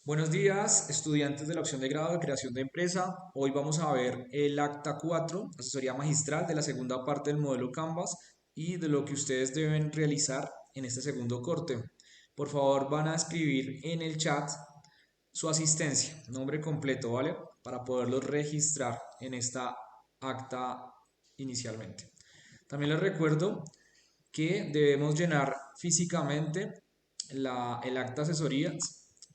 Buenos días, estudiantes de la opción de grado de creación de empresa. Hoy vamos a ver el acta 4, asesoría magistral de la segunda parte del modelo Canvas y de lo que ustedes deben realizar en este segundo corte. Por favor, van a escribir en el chat su asistencia, nombre completo, ¿vale? Para poderlo registrar en esta acta inicialmente. También les recuerdo que debemos llenar físicamente el acta de asesoría.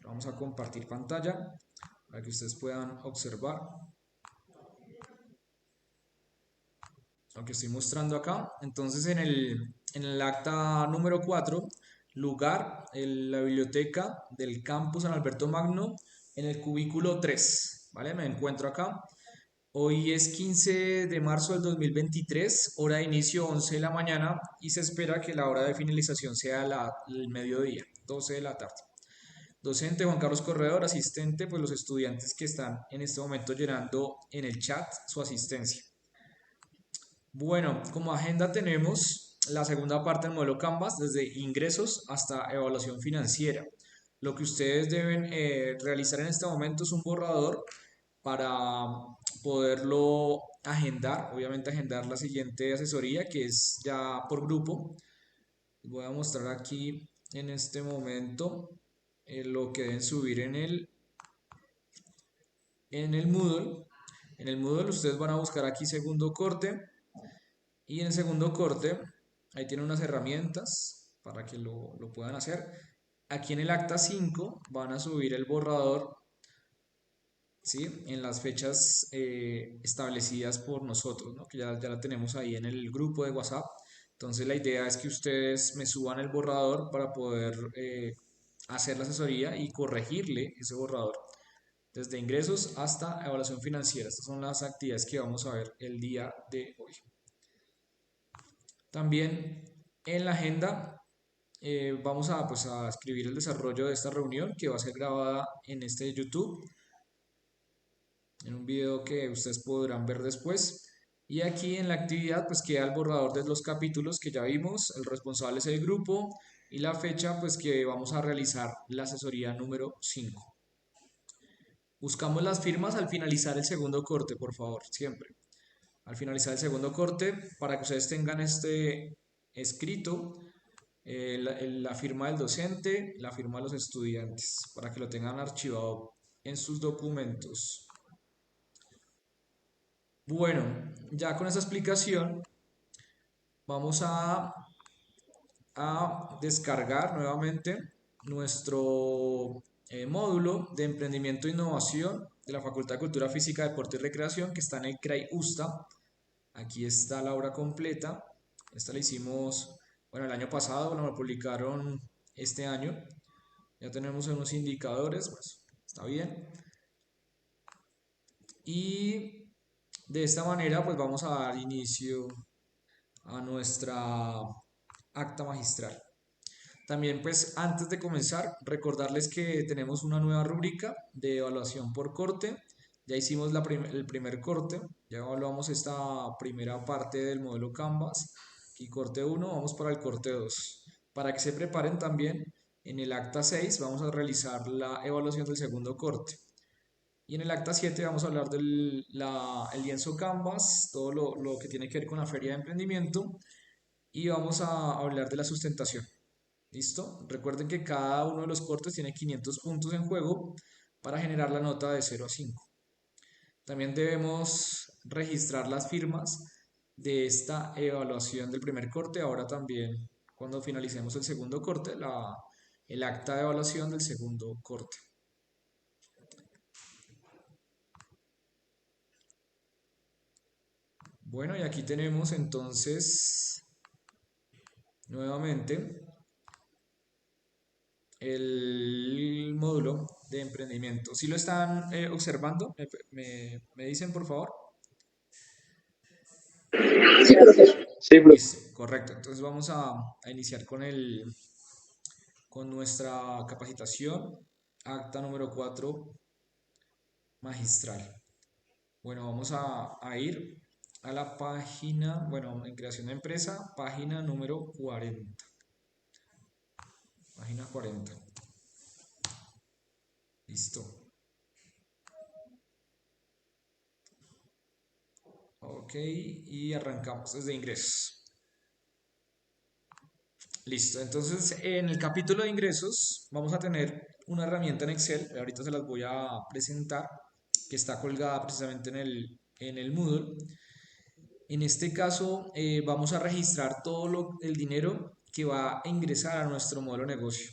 Vamos a compartir pantalla para que ustedes puedan observar lo que estoy mostrando acá. Entonces, en el acta número 4, lugar, la biblioteca del campus San Alberto Magno, en el cubículo 3, ¿vale? Me encuentro acá. Hoy es 15 de marzo del 2023, hora de inicio 11 de la mañana y se espera que la hora de finalización sea el mediodía, 12 de la tarde. Docente Juan Carlos Corredor, asistente, pues los estudiantes que están en este momento llenando en el chat su asistencia. Bueno, como agenda tenemos la segunda parte del modelo Canvas, desde ingresos hasta evaluación financiera. Lo que ustedes deben realizar en este momento es un borrador para poderlo agendar, obviamente agendar la siguiente asesoría que es ya por grupo. Voy a mostrar aquí en este momento lo que deben subir en el Moodle. En el Moodle ustedes van a buscar aquí segundo corte y en el segundo corte ahí tienen unas herramientas para que lo puedan hacer. Aquí en el acta 5 van a subir el borrador, ¿sí? En las fechas establecidas por nosotros, ¿no? Que ya la tenemos ahí en el grupo de WhatsApp. Entonces la idea es que ustedes me suban el borrador para poder hacer la asesoría y corregirle ese borrador desde ingresos hasta evaluación financiera. Estas son las actividades que vamos a ver el día de hoy. También en la agenda vamos a, pues, a escribir el desarrollo de esta reunión que va a ser grabada en este YouTube, en un video que ustedes podrán ver después. Y aquí en la actividad pues queda el borrador de los capítulos que ya vimos, el responsable es el grupo y la fecha pues que vamos a realizar la asesoría número 5. Buscamos las firmas al finalizar el segundo corte, por favor, siempre. Al finalizar el segundo corte, para que ustedes tengan este escrito, la firma del docente, la firma de los estudiantes, para que lo tengan archivado en sus documentos. Bueno, ya con esta explicación vamos a descargar nuevamente nuestro módulo de emprendimiento e innovación de la Facultad de Cultura Física, Deporte y Recreación que está en el CRAI USTA. Aquí está la obra completa. Esta la hicimos, bueno, el año pasado, la publicaron este año. Ya tenemos unos indicadores, pues está bien. Y de esta manera, pues vamos a dar inicio a nuestra acta magistral. También, pues antes de comenzar, recordarles que tenemos una nueva rúbrica de evaluación por corte. Ya hicimos el primer corte, ya evaluamos esta primera parte del modelo Canvas. Y corte 1, vamos para el corte 2. Para que se preparen también, en el acta 6 vamos a realizar la evaluación del segundo corte. Y en el acta 7 vamos a hablar del el lienzo Canvas, todo lo que tiene que ver con la feria de emprendimiento. Y vamos a hablar de la sustentación. ¿Listo? Recuerden que cada uno de los cortes tiene 500 puntos en juego para generar la nota de 0 a 5. También debemos registrar las firmas de esta evaluación del primer corte. Ahora también, cuando finalicemos el segundo corte, el acta de evaluación del segundo corte. Bueno, y aquí tenemos entonces nuevamente el módulo de emprendimiento. ¿Si lo están observando? ¿Me dicen por favor? Sí, profesor. Sí, Listo, correcto. Entonces vamos a iniciar con nuestra capacitación, acta número 4 magistral. Bueno, vamos a ir a la página, bueno, en creación de empresa, página número 40. Página 40. Listo. Ok, y arrancamos desde ingresos. Listo, entonces en el capítulo de ingresos vamos a tener una herramienta en Excel, ahorita se las voy a presentar, que está colgada precisamente en el Moodle. En este caso vamos a registrar todo el dinero que va a ingresar a nuestro modelo de negocio,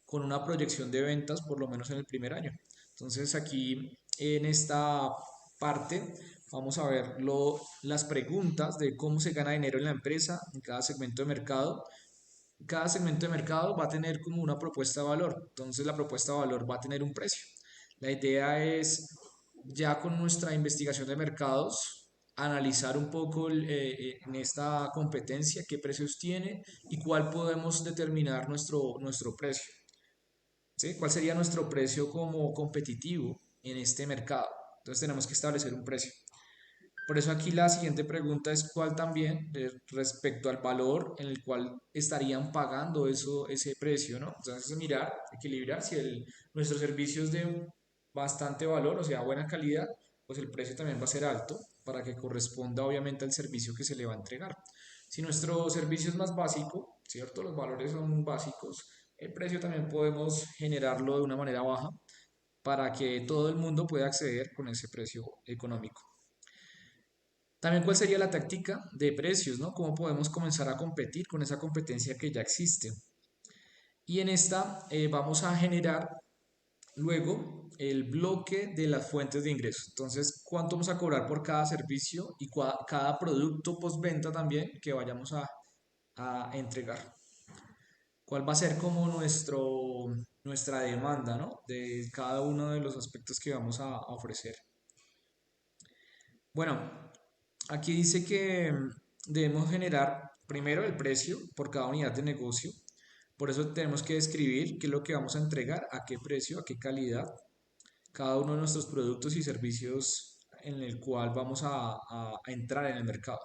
con una proyección de ventas por lo menos en el primer año. Entonces aquí en esta parte vamos a ver las preguntas de cómo se gana dinero en la empresa, en cada segmento de mercado. Cada segmento de mercado va a tener como una propuesta de valor. Entonces la propuesta de valor va a tener un precio. La idea es, ya con nuestra investigación de mercados, analizar un poco en esta competencia qué precios tiene y cuál podemos determinar nuestro precio. ¿Sí? ¿Cuál sería nuestro precio como competitivo en este mercado? Entonces tenemos que establecer un precio. Por eso aquí la siguiente pregunta es cuál también respecto al valor en el cual estarían pagando ese precio, ¿no? Entonces mirar, equilibrar si nuestro servicio es de bastante valor, o sea, buena calidad, pues el precio también va a ser alto para que corresponda obviamente al servicio que se le va a entregar. Si nuestro servicio es más básico, ¿cierto? Los valores son básicos, el precio también podemos generarlo de una manera baja para que todo el mundo pueda acceder con ese precio económico. También cuál sería la táctica de precios, ¿no? Cómo podemos comenzar a competir con esa competencia que ya existe. Y en esta vamos a generar luego el bloque de las fuentes de ingresos. Entonces, cuánto vamos a cobrar por cada servicio y cada producto postventa también que vayamos a entregar. ¿Cuál va a ser como nuestra demanda, ¿no? De cada uno de los aspectos que vamos a ofrecer. Bueno, aquí dice que debemos generar primero el precio por cada unidad de negocio. Por eso tenemos que describir qué es lo que vamos a entregar, a qué precio, a qué calidad, cada uno de nuestros productos y servicios en el cual vamos a entrar en el mercado.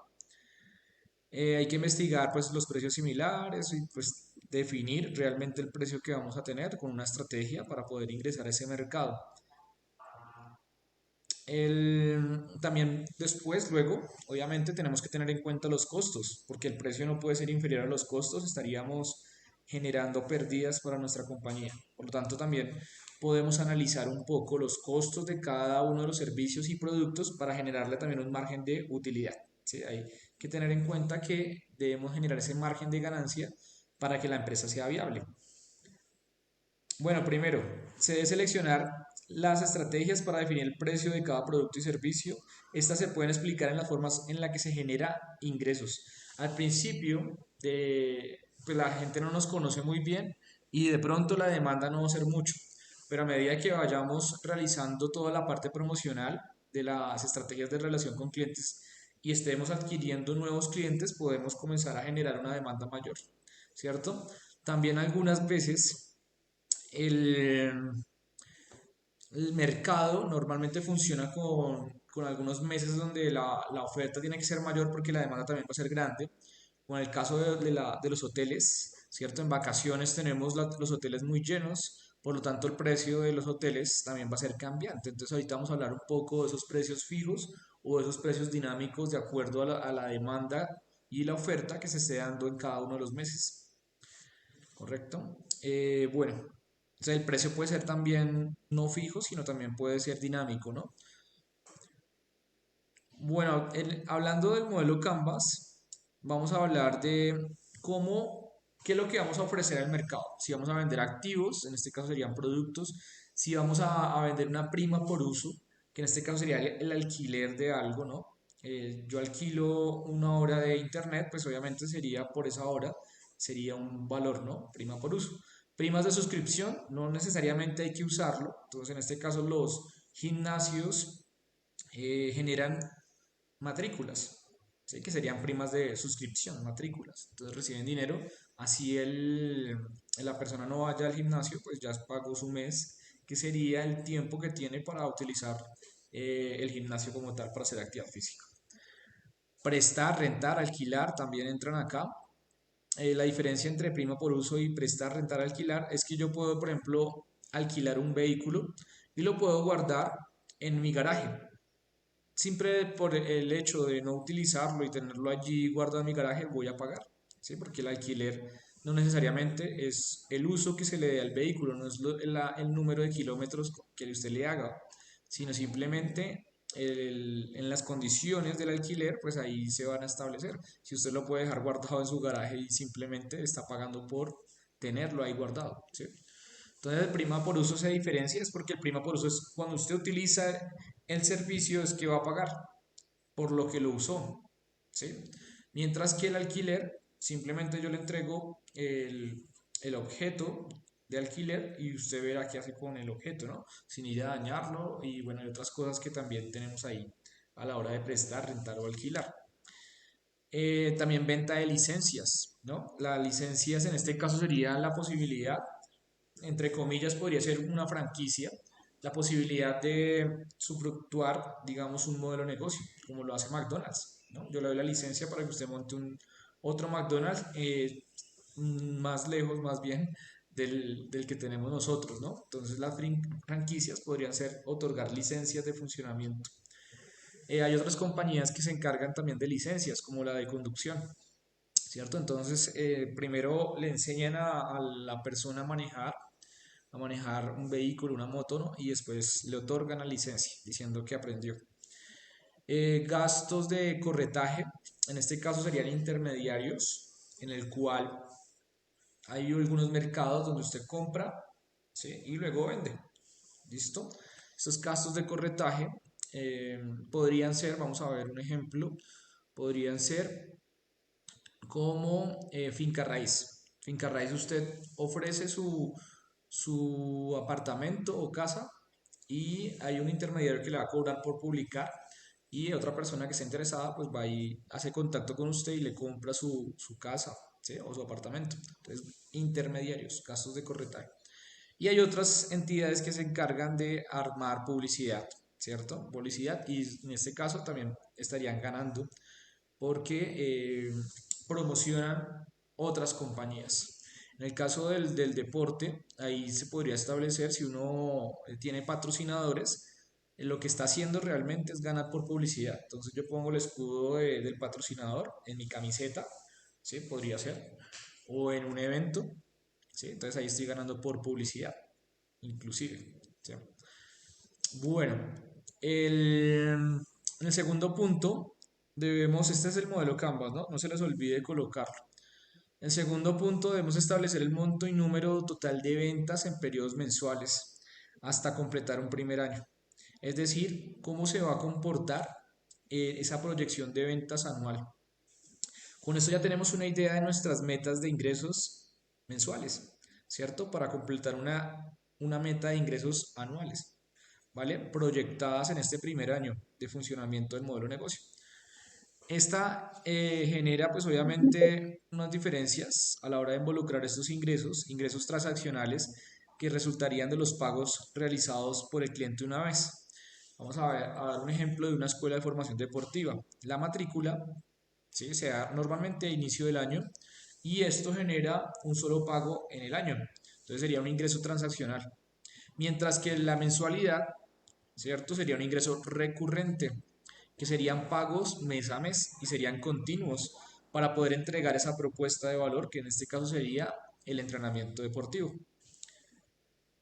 Hay que investigar pues los precios similares y pues definir realmente el precio que vamos a tener con una estrategia para poder ingresar a ese mercado. También después, luego, obviamente tenemos que tener en cuenta los costos, porque el precio no puede ser inferior a los costos, estaríamos generando pérdidas para nuestra compañía. Por lo tanto, también podemos analizar un poco los costos de cada uno de los servicios y productos para generarle también un margen de utilidad. ¿Sí? Hay que tener en cuenta que debemos generar ese margen de ganancia para que la empresa sea viable. Bueno, primero, se debe seleccionar las estrategias para definir el precio de cada producto y servicio. Estas se pueden explicar en las formas en las que se genera ingresos. Al principio, pues la gente no nos conoce muy bien y de pronto la demanda no va a ser mucho, pero a medida que vayamos realizando toda la parte promocional de las estrategias de relación con clientes y estemos adquiriendo nuevos clientes, podemos comenzar a generar una demanda mayor, ¿cierto? También algunas veces el, el mercado normalmente funciona con algunos meses donde la oferta tiene que ser mayor porque la demanda también va a ser grande. O en el caso de los hoteles, ¿cierto? En vacaciones tenemos los hoteles muy llenos, por lo tanto el precio de los hoteles también va a ser cambiante. Entonces ahorita vamos a hablar un poco de esos precios fijos o de esos precios dinámicos de acuerdo a la demanda y la oferta que se esté dando en cada uno de los meses. ¿Correcto? Bueno, o sea, el precio puede ser también no fijo, sino también puede ser dinámico, ¿no? Bueno, hablando del modelo Canvas, vamos a hablar de qué es lo que vamos a ofrecer al mercado. Si vamos a vender activos, en este caso serían productos, si vamos a vender una prima por uso, que en este caso sería el alquiler de algo, ¿no? Yo alquilo una hora de internet, pues obviamente sería por esa hora, sería un valor, ¿no? Prima por uso. Primas de suscripción, no necesariamente hay que usarlo, entonces en este caso los gimnasios generan matrículas, ¿sí? Que serían primas de suscripción, matrículas. Entonces reciben dinero, así la persona no vaya al gimnasio, pues ya pagó su mes, que sería el tiempo que tiene para utilizar el gimnasio como tal para hacer actividad física. Prestar, rentar, alquilar también entran acá. La diferencia entre prima por uso y prestar, rentar, alquilar es que yo puedo, por ejemplo, alquilar un vehículo y lo puedo guardar en mi garaje. Siempre por el hecho de no utilizarlo y tenerlo allí guardado en mi garaje voy a pagar, ¿sí? Porque el alquiler no necesariamente es el uso que se le dé al vehículo, no es el número de kilómetros que usted le haga, sino simplemente en las condiciones del alquiler, pues ahí se van a establecer. Si usted lo puede dejar guardado en su garaje y simplemente está pagando por tenerlo ahí guardado, ¿sí? Entonces el prima por uso se diferencia, es porque el prima por uso es cuando usted utiliza el servicio es que va a pagar por lo que lo usó, ¿sí? Mientras que el alquiler, simplemente yo le entrego el objeto de alquiler y usted verá qué hace con el objeto, ¿no? Sin ir a dañarlo y bueno, hay otras cosas que también tenemos ahí a la hora de prestar, rentar o alquilar. También venta de licencias, ¿no? Las licencias en este caso sería la posibilidad, entre comillas, podría ser una franquicia, la posibilidad de subrotuar, digamos, un modelo de negocio, como lo hace McDonald's, ¿no? Yo le doy la licencia para que usted monte otro McDonald's más lejos, más bien, del que tenemos nosotros, ¿no? Entonces las franquicias podrían ser otorgar licencias de funcionamiento. Hay otras compañías que se encargan también de licencias, como la de conducción, ¿cierto? Entonces, primero le enseñan a la persona a manejar un vehículo, una moto, ¿no? Y después le otorgan la licencia, diciendo que aprendió. Gastos de corretaje, en este caso serían intermediarios, en el cual hay algunos mercados donde usted compra, ¿sí? Y luego vende. ¿Listo? Estos gastos de corretaje podrían ser, vamos a ver un ejemplo, podrían ser como finca raíz. Finca raíz, usted ofrece su apartamento o casa y hay un intermediario que le va a cobrar por publicar y otra persona que esté interesada pues va y hace contacto con usted y le compra su casa, ¿sí? O su apartamento. Entonces, intermediarios, gastos de corretaje. Y hay otras entidades que se encargan de armar publicidad, ¿cierto? Publicidad y en este caso también estarían ganando porque promocionan otras compañías. En el caso del deporte, ahí se podría establecer si uno tiene patrocinadores, lo que está haciendo realmente es ganar por publicidad. Entonces yo pongo el escudo del patrocinador en mi camiseta, ¿sí? Podría ser, o en un evento, ¿sí? Entonces ahí estoy ganando por publicidad, inclusive, ¿sí? Bueno, en el segundo punto debemos, este es el modelo Canvas, ¿no? No se les olvide colocarlo. En el segundo punto debemos establecer el monto y número total de ventas en periodos mensuales hasta completar un primer año. Es decir, cómo se va a comportar esa proyección de ventas anual. Con esto ya tenemos una idea de nuestras metas de ingresos mensuales, ¿cierto? Para completar una meta de ingresos anuales, ¿vale? Proyectadas en este primer año de funcionamiento del modelo de negocio. Esta genera pues obviamente unas diferencias a la hora de involucrar estos ingresos, ingresos transaccionales que resultarían de los pagos realizados por el cliente una vez. Vamos a dar un ejemplo de una escuela de formación deportiva. La matrícula, ¿sí? Se da normalmente a inicio del año y esto genera un solo pago en el año. Entonces sería un ingreso transaccional. Mientras que la mensualidad, ¿cierto? Sería un ingreso recurrente, que serían pagos mes a mes y serían continuos para poder entregar esa propuesta de valor, que en este caso sería el entrenamiento deportivo.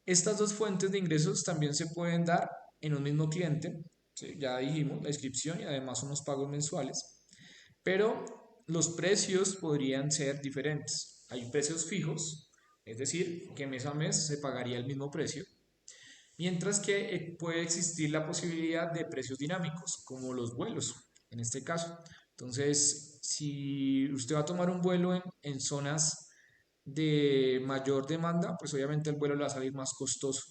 Estas dos fuentes de ingresos también se pueden dar en un mismo cliente, ¿sí? Ya dijimos, la inscripción y además unos pagos mensuales, pero los precios podrían ser diferentes. Hay precios fijos, es decir, que mes a mes se pagaría el mismo precio, mientras que puede existir la posibilidad de precios dinámicos, como los vuelos, en este caso. Entonces, si usted va a tomar un vuelo en zonas de mayor demanda, pues obviamente el vuelo le va a salir más costoso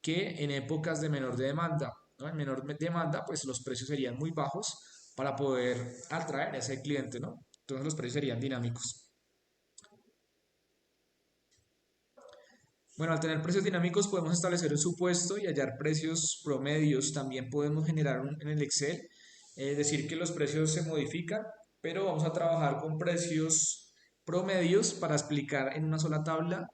que en épocas de menor demanda, ¿no? En menor demanda, pues los precios serían muy bajos para poder atraer a ese cliente, ¿no? Entonces los precios serían dinámicos. Bueno, al tener precios dinámicos podemos establecer un supuesto y hallar precios promedios. También podemos generar en el Excel, decir que los precios se modifican, pero vamos a trabajar con precios promedios para explicar en una sola tabla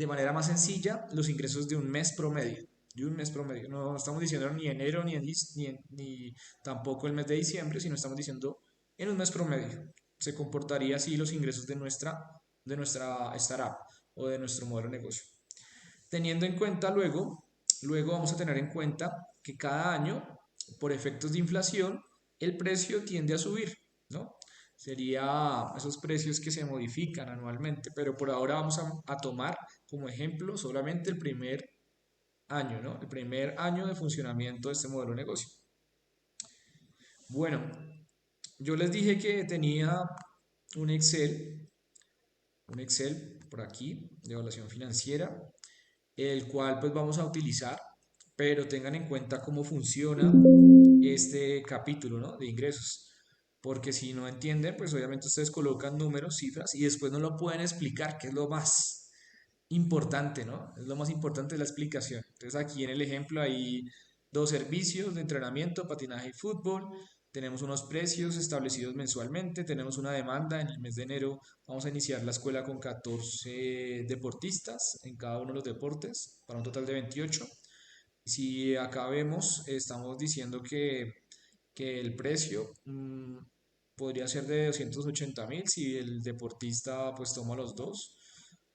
de manera más sencilla los ingresos de un mes promedio. De un mes promedio. No estamos diciendo ni enero ni tampoco el mes de diciembre, sino estamos diciendo en un mes promedio. Se comportaría así los ingresos de nuestra startup o de nuestro modelo de negocio. Teniendo en cuenta luego vamos a tener en cuenta que cada año, por efectos de inflación, el precio tiende a subir, ¿no? Sería esos precios que se modifican anualmente, pero por ahora vamos a tomar como ejemplo solamente el primer año, ¿no? El primer año de funcionamiento de este modelo de negocio. Bueno, yo les dije que tenía un Excel, un Excel por aquí de evaluación financiera, el cual pues vamos a utilizar, pero tengan en cuenta cómo funciona este capítulo, ¿no? De ingresos. Porque si no entienden, pues obviamente ustedes colocan números, cifras y después no lo pueden explicar, que es lo más importante, ¿no? Es lo más importante de la explicación. Entonces aquí en el ejemplo hay dos servicios de entrenamiento, patinaje y fútbol. Tenemos unos precios establecidos mensualmente, tenemos una demanda en el mes de enero. Vamos a iniciar la escuela con 14 deportistas en cada uno de los deportes, para un total de 28. Si acá vemos, estamos diciendo que el precio podría ser de 280.000 si el deportista pues toma los dos,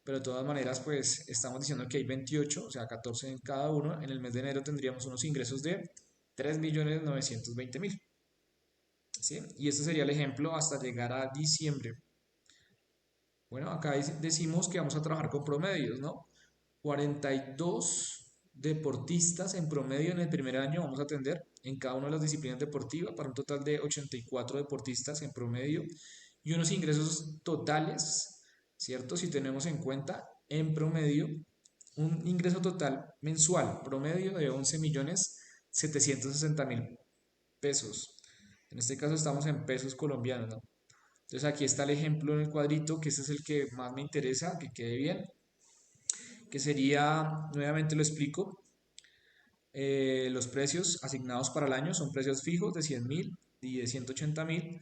pero de todas maneras pues estamos diciendo que hay 28, o sea 14 en cada uno. En el mes de enero tendríamos unos ingresos de 3.920.000, ¿sí? Y este sería el ejemplo hasta llegar a diciembre. Bueno, acá decimos que vamos a trabajar con promedios, ¿no? 42 deportistas en promedio en el primer año vamos a atender en cada una de las disciplinas deportivas, para un total de 84 deportistas en promedio y unos ingresos totales, ¿cierto? Si tenemos en cuenta en promedio un ingreso total mensual promedio de 11.760.000 pesos. En este caso estamos en pesos colombianos, ¿no? Entonces aquí está el ejemplo en el cuadrito, que ese es el que más me interesa, que quede bien, que sería, nuevamente lo explico, los precios asignados para el año son precios fijos de 100.000 y de 180.000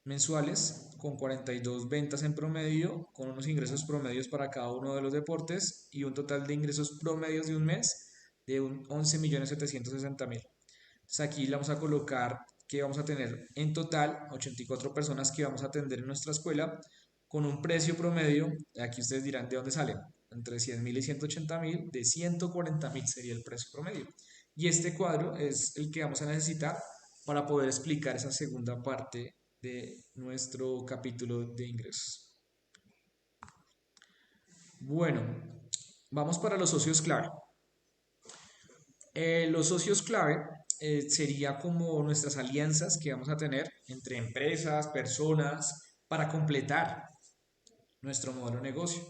mensuales, con 42 ventas en promedio, con unos ingresos promedios para cada uno de los deportes y un total de ingresos promedios de un mes de 11.760.000. Entonces aquí le vamos a colocar que vamos a tener en total 84 personas que vamos a atender en nuestra escuela con un precio promedio. Aquí ustedes dirán de dónde salen, entre 100.000 y 180.000, de 140.000 sería el precio promedio. Y este cuadro es el que vamos a necesitar para poder explicar esa segunda parte de nuestro capítulo de ingresos. Bueno, vamos para los socios clave. Los socios clave sería como nuestras alianzas que vamos a tener entre empresas, personas, para completar nuestro modelo de negocio.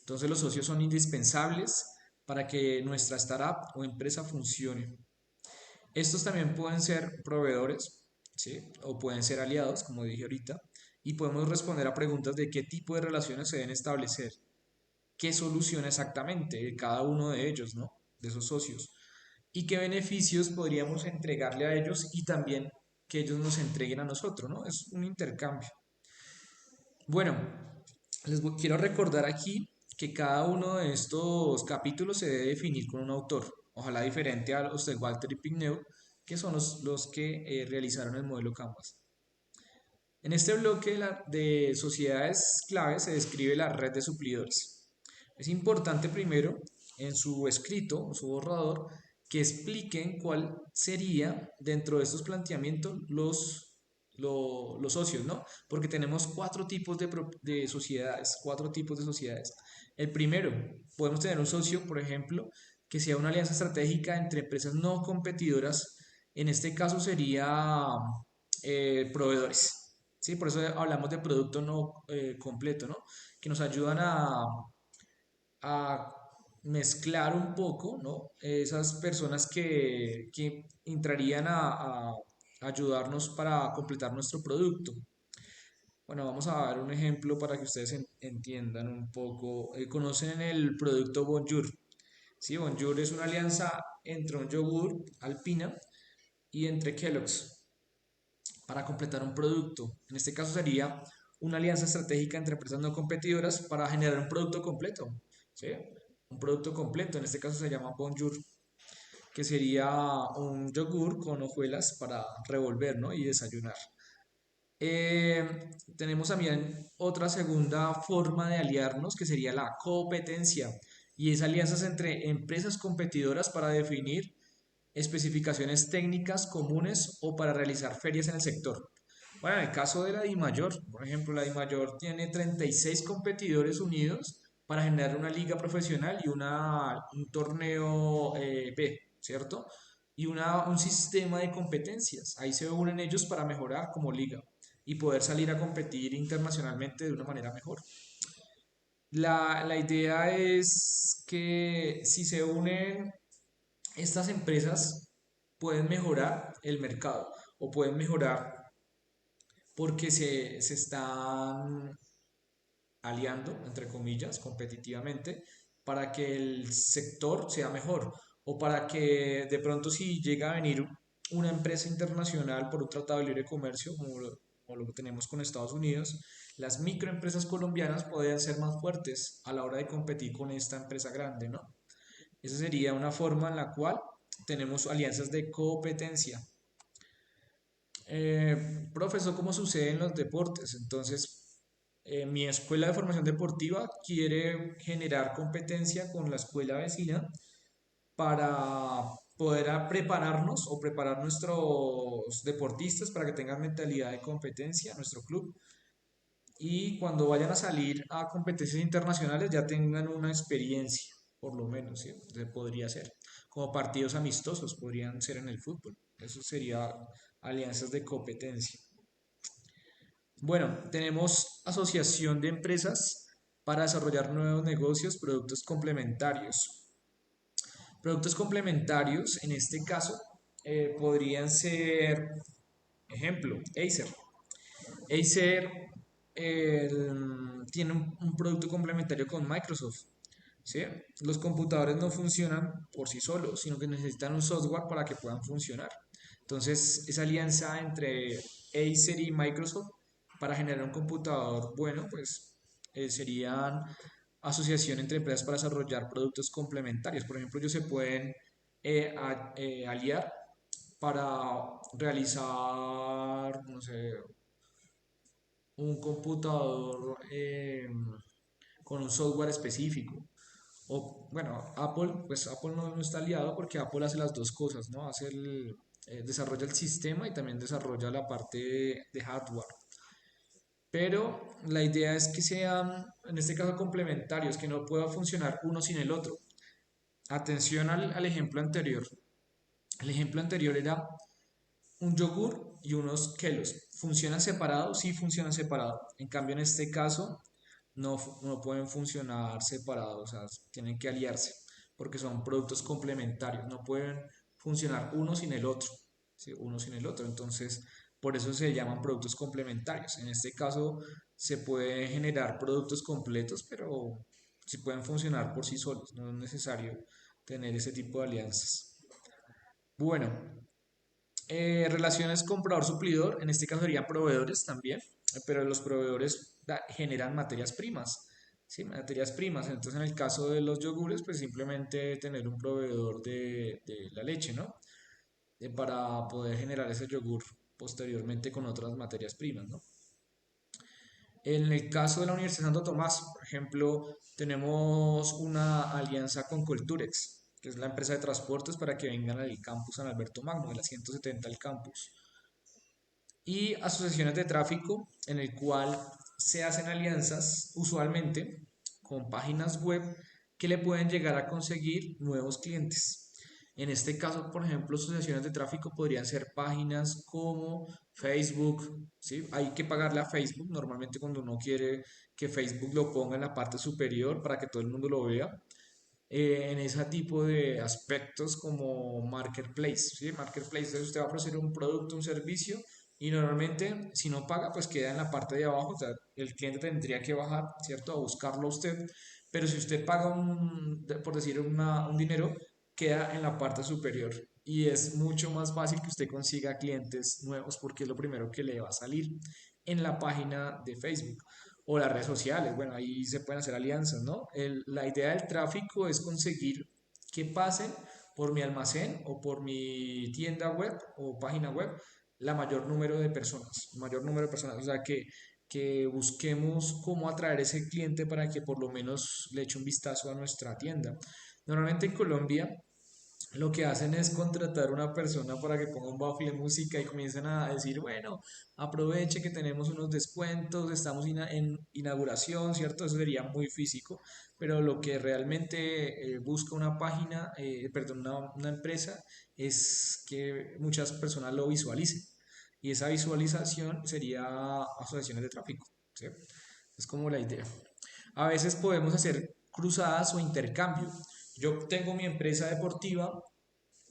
Entonces los socios son indispensables para que nuestra startup o empresa funcione. Estos también pueden ser proveedores, ¿sí? O pueden ser aliados, como dije ahorita, y podemos responder a preguntas de qué tipo de relaciones se deben establecer, qué solución exactamente de cada uno de ellos, ¿no? De esos socios, y qué beneficios podríamos entregarle a ellos y también que ellos nos entreguen a nosotros, ¿no? Es un intercambio. Bueno, quiero recordar aquí que cada uno de estos capítulos se debe definir con un autor, ojalá diferente a los de Walter y Pigneu, que son los que realizaron el modelo Canvas. En este bloque de sociedades clave se describe la red de suplidores. Es importante primero en su escrito o su borrador que expliquen cuál sería dentro de estos planteamientos los socios, ¿no? Porque tenemos de sociedades, cuatro tipos de sociedades. El primero, podemos tener un socio, por ejemplo, que sea una alianza estratégica entre empresas no competidoras. En este caso sería proveedores. ¿Sí? Por eso hablamos de producto no completo, ¿no? Que nos ayudan a mezclar un poco, ¿no? Esas personas que entrarían a ayudarnos para completar nuestro producto. Bueno, vamos a dar un ejemplo para que ustedes entiendan un poco. ¿Conocen el producto Bonjour? Sí, Bonjour es una alianza entre un yogur Alpina y entre Kellogg's para completar un producto. En este caso sería una alianza estratégica entre empresas no competidoras para generar un producto completo, ¿sí? un producto completo, en este caso se llama Bonjour, que sería un yogur con hojuelas para revolver, ¿no? Y desayunar. Tenemos también otra segunda forma de aliarnos que sería la competencia y es alianzas entre empresas competidoras para definir especificaciones técnicas comunes o para realizar ferias en el sector. Bueno, en el caso de la DIMAYOR, por ejemplo, la DIMAYOR tiene 36 competidores unidos para generar una liga profesional y un torneo B, ¿cierto? Y un sistema de competencias. Ahí se unen ellos para mejorar como liga y poder salir a competir internacionalmente de una manera mejor. La idea es que si se unen estas empresas, pueden mejorar el mercado o pueden mejorar porque se están aliando, entre comillas, competitivamente, para que el sector sea mejor o para que de pronto si llega a venir una empresa internacional por un tratado de libre comercio, como lo que tenemos con Estados Unidos, las microempresas colombianas podrían ser más fuertes a la hora de competir con esta empresa grande, ¿no? Esa sería una forma en la cual tenemos alianzas de competencia. Profesor, ¿cómo sucede en los deportes? Entonces, mi escuela de formación deportiva quiere generar competencia con la escuela vecina para poder prepararnos o preparar nuestros deportistas para que tengan mentalidad de competencia, nuestro club, y cuando vayan a salir a competencias internacionales ya tengan una experiencia, por lo menos, ¿sí? Se podría ser. Como partidos amistosos podrían ser en el fútbol. Eso sería alianzas de competencia. Bueno, tenemos asociación de empresas para desarrollar nuevos negocios, productos complementarios. Productos complementarios, en este caso, podrían ser, ejemplo, Acer. Acer tiene un producto complementario con Microsoft. ¿Sí? Los computadores no funcionan por sí solos, sino que necesitan un software para que puedan funcionar. Entonces, esa alianza entre Acer y Microsoft para generar un computador bueno, pues serían asociación entre empresas para desarrollar productos complementarios. Por ejemplo, ellos se pueden aliar para realizar, no sé, un computador con un software específico. O bueno, Apple, pues Apple no está aliado porque Apple hace las dos cosas, ¿no? Desarrolla el sistema y también desarrolla la parte de hardware. Pero la idea es que sean, en este caso, complementarios, que no pueda funcionar uno sin el otro. Atención al ejemplo anterior. El ejemplo anterior era un yogur y unos kelos. ¿Funcionan separados? Sí, funcionan separados. En cambio, en este caso, no pueden funcionar separados, o sea, tienen que aliarse, porque son productos complementarios, no pueden funcionar uno sin el otro, ¿sí? Uno sin el otro. Entonces, por eso se llaman productos complementarios. En este caso, se puede generar productos completos, pero sí pueden funcionar por sí solos, no es necesario tener ese tipo de alianzas. Bueno, relaciones comprador-suplidor, en este caso serían proveedores también, pero los proveedores generan materias primas, ¿sí? Materias primas. Entonces, en el caso de los yogures, pues simplemente tener un proveedor de la leche, ¿no? Para poder generar ese yogur posteriormente con otras materias primas, ¿no? En el caso de la Universidad de Santo Tomás, por ejemplo, tenemos una alianza con Colturex, que es la empresa de transportes para que vengan al campus San Alberto Magno, de la 170 al campus. Y asociaciones de tráfico, en el cual se hacen alianzas usualmente con páginas web que le pueden llegar a conseguir nuevos clientes. En este caso, por ejemplo, asociaciones de tráfico podrían ser páginas como Facebook, ¿sí? Hay que pagarle a Facebook normalmente cuando uno quiere que Facebook lo ponga en la parte superior para que todo el mundo lo vea. En ese tipo de aspectos como Marketplace, ¿sí? Marketplace, entonces usted va a ofrecer un producto, un servicio y normalmente si no paga pues queda en la parte de abajo, o sea, el cliente tendría que bajar, ¿cierto? A buscarlo a usted, pero si usted paga por decir un dinero, queda en la parte superior y es mucho más fácil que usted consiga clientes nuevos porque es lo primero que le va a salir en la página de Facebook. o las redes sociales. Bueno, ahí se pueden hacer alianzas, ¿no? La idea del tráfico es conseguir que pasen por mi almacén o por mi tienda web o página web la mayor número de personas, o sea, que busquemos cómo atraer ese cliente para que por lo menos le eche un vistazo a nuestra tienda. Normalmente en Colombia lo que hacen es contratar a una persona para que ponga un baffle de música y comiencen a decir, bueno, aproveche que tenemos unos descuentos, estamos en inauguración, ¿cierto? Eso sería muy físico, pero lo que realmente busca una página, perdón, una empresa, es que muchas personas lo visualicen. Y esa visualización sería asociaciones de tráfico, ¿sí? Es como la idea. A veces podemos hacer cruzadas o intercambio. Yo tengo mi empresa deportiva,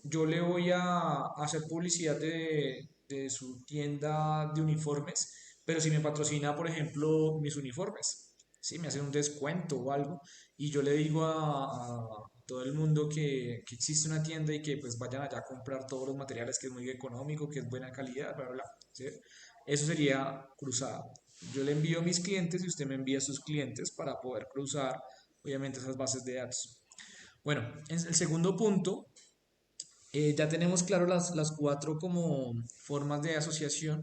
yo le voy a hacer publicidad de su tienda de uniformes, pero si me patrocina, por ejemplo, mis uniformes, si me hacen un descuento o algo, y yo le digo a todo el mundo que existe una tienda y que pues vayan allá a comprar todos los materiales, que es muy económico, que es buena calidad, bla, bla, bla, ¿sí? Eso sería cruzada. Yo le envío a mis clientes y usted me envía a sus clientes para poder cruzar, obviamente, esas bases de datos. Bueno, en el segundo punto, ya tenemos claro las cuatro como formas de asociación.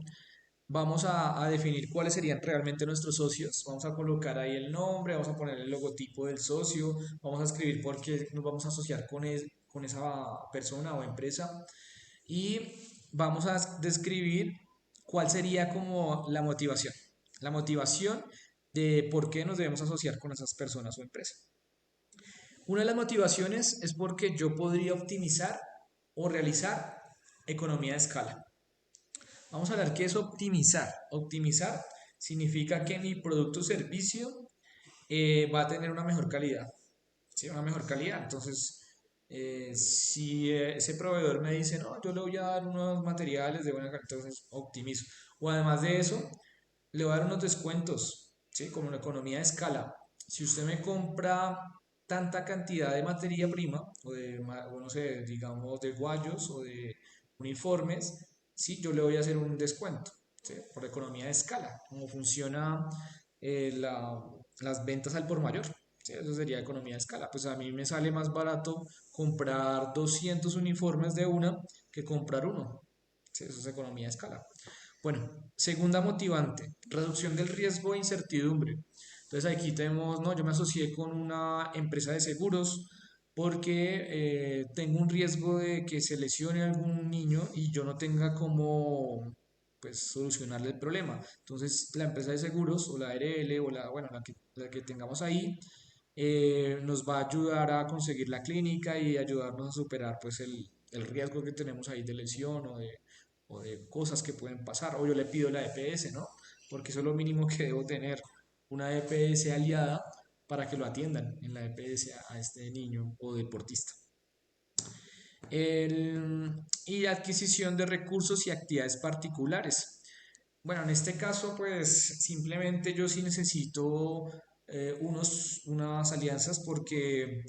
Vamos a definir cuáles serían realmente nuestros socios. Vamos a colocar ahí el nombre, vamos a poner el logotipo del socio, vamos a escribir por qué nos vamos a asociar con esa persona o empresa y vamos a describir cuál sería como la motivación. La motivación de por qué nos debemos asociar con esas personas o empresas. Una de las motivaciones es porque yo podría optimizar o realizar economía de escala. Vamos a hablar qué es optimizar. Optimizar significa que mi producto o servicio va a tener una mejor calidad. ¿Sí? Una mejor calidad. Entonces, si ese proveedor me dice, no, yo le voy a dar unos materiales de buena calidad, entonces optimizo. O además de eso, le voy a dar unos descuentos, ¿sí? Como una economía de escala. Si usted me compra tanta cantidad de materia prima, o no sé, digamos, de guayos o de uniformes, sí, yo le voy a hacer un descuento, ¿sí? Por economía de escala, como funciona las ventas al por mayor. Sí, eso sería economía de escala. Pues a mí me sale más barato comprar 200 uniformes de una que comprar uno. Sí, eso es economía de escala. Bueno, segunda motivante, reducción del riesgo e incertidumbre. Entonces aquí tenemos, no, yo me asocié con una empresa de seguros porque tengo un riesgo de que se lesione algún niño y yo no tenga cómo pues solucionarle el problema. Entonces la empresa de seguros o la ARL o bueno, la que tengamos ahí nos va a ayudar a conseguir la clínica y ayudarnos a superar pues el riesgo que tenemos ahí de lesión o de cosas que pueden pasar. O yo le pido la EPS, ¿no? Porque eso es lo mínimo que debo tener, una EPS aliada para que lo atiendan en la EPS a este niño o deportista. Y adquisición de recursos y actividades particulares. Bueno, en este caso, pues simplemente yo sí necesito unas alianzas porque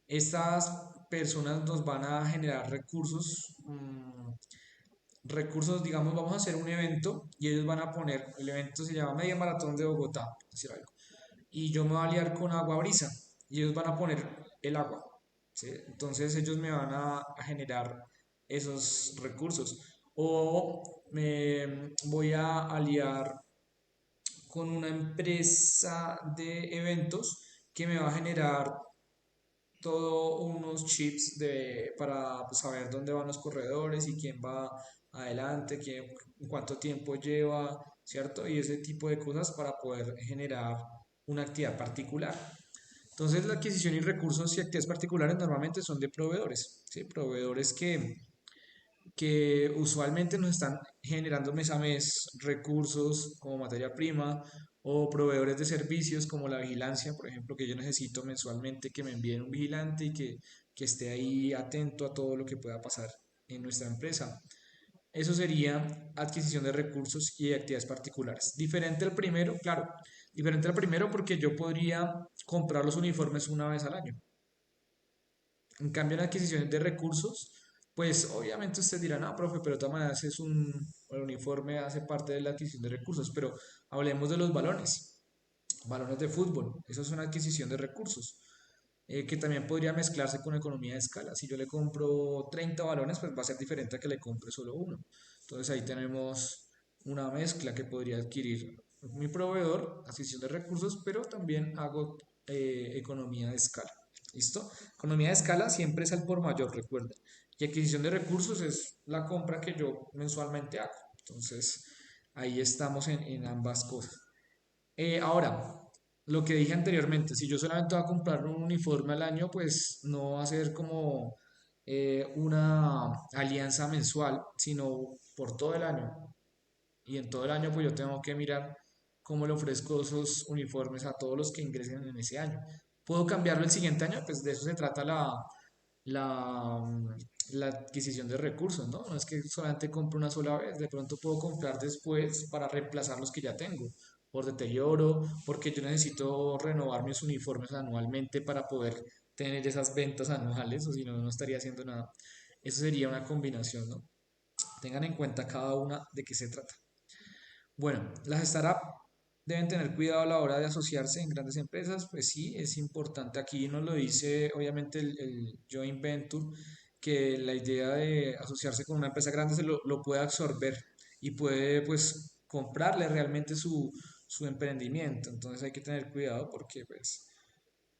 estas personas nos van a generar recursos, recursos, digamos, vamos a hacer un evento y ellos van a poner, el evento se llama Media Maratón de Bogotá, por decir algo, y yo me voy a aliar con Agua Brisa y ellos van a poner el agua, ¿sí? Entonces ellos me van a generar esos recursos. O me voy a aliar con una empresa de eventos que me va a generar todos unos chips para pues, saber dónde van los corredores y quién va adelante, cuánto tiempo lleva, ¿cierto? Y ese tipo de cosas para poder generar una actividad particular. Entonces, la adquisición y recursos y actividades particulares normalmente son de proveedores, ¿sí? Proveedores que usualmente nos están generando mes a mes recursos como materia prima o proveedores de servicios como la vigilancia, por ejemplo, que yo necesito mensualmente que me envíen un vigilante y que esté ahí atento a todo lo que pueda pasar en nuestra empresa. Eso sería adquisición de recursos y actividades particulares. Diferente al primero, claro, diferente al primero porque yo podría comprar los uniformes una vez al año. En cambio, en adquisiciones de recursos, pues obviamente usted dirá, no, profe, pero de todas maneras el uniforme hace parte de la adquisición de recursos, pero hablemos de los balones. balones de fútbol. Eso es una adquisición de recursos, que también podría mezclarse con economía de escala. Si yo le compro 30 balones, pues va a ser diferente a que le compre solo uno. Entonces ahí tenemos una mezcla que podría adquirir mi proveedor, adquisición de recursos, pero también hago economía de escala. ¿Listo? Economía de escala siempre es al por mayor, recuerden. Y adquisición de recursos es la compra que yo mensualmente hago. Entonces, ahí estamos en ambas cosas. Ahora, lo que dije anteriormente, si yo solamente voy a comprar un uniforme al año, pues no va a ser como una alianza mensual, sino por todo el año. Y en todo el año, pues yo tengo que mirar cómo le ofrezco esos uniformes a todos los que ingresen en ese año. ¿Puedo cambiarlo el siguiente año? Pues de eso se trata la, la adquisición de recursos, ¿no? No es que solamente compro una sola vez, de pronto puedo comprar después para reemplazar los que ya tengo por deterioro, porque yo necesito renovar mis uniformes anualmente para poder tener esas ventas anuales, o si no, no estaría haciendo nada. Eso sería una combinación, ¿no? Tengan en cuenta cada una de qué se trata. Bueno, las startups deben tener cuidado a la hora de asociarse en grandes empresas, pues sí, es importante. Aquí nos lo dice obviamente el joint venture, que la idea de asociarse con una empresa grande lo puede absorber y puede pues comprarle realmente su emprendimiento. Entonces hay que tener cuidado porque pues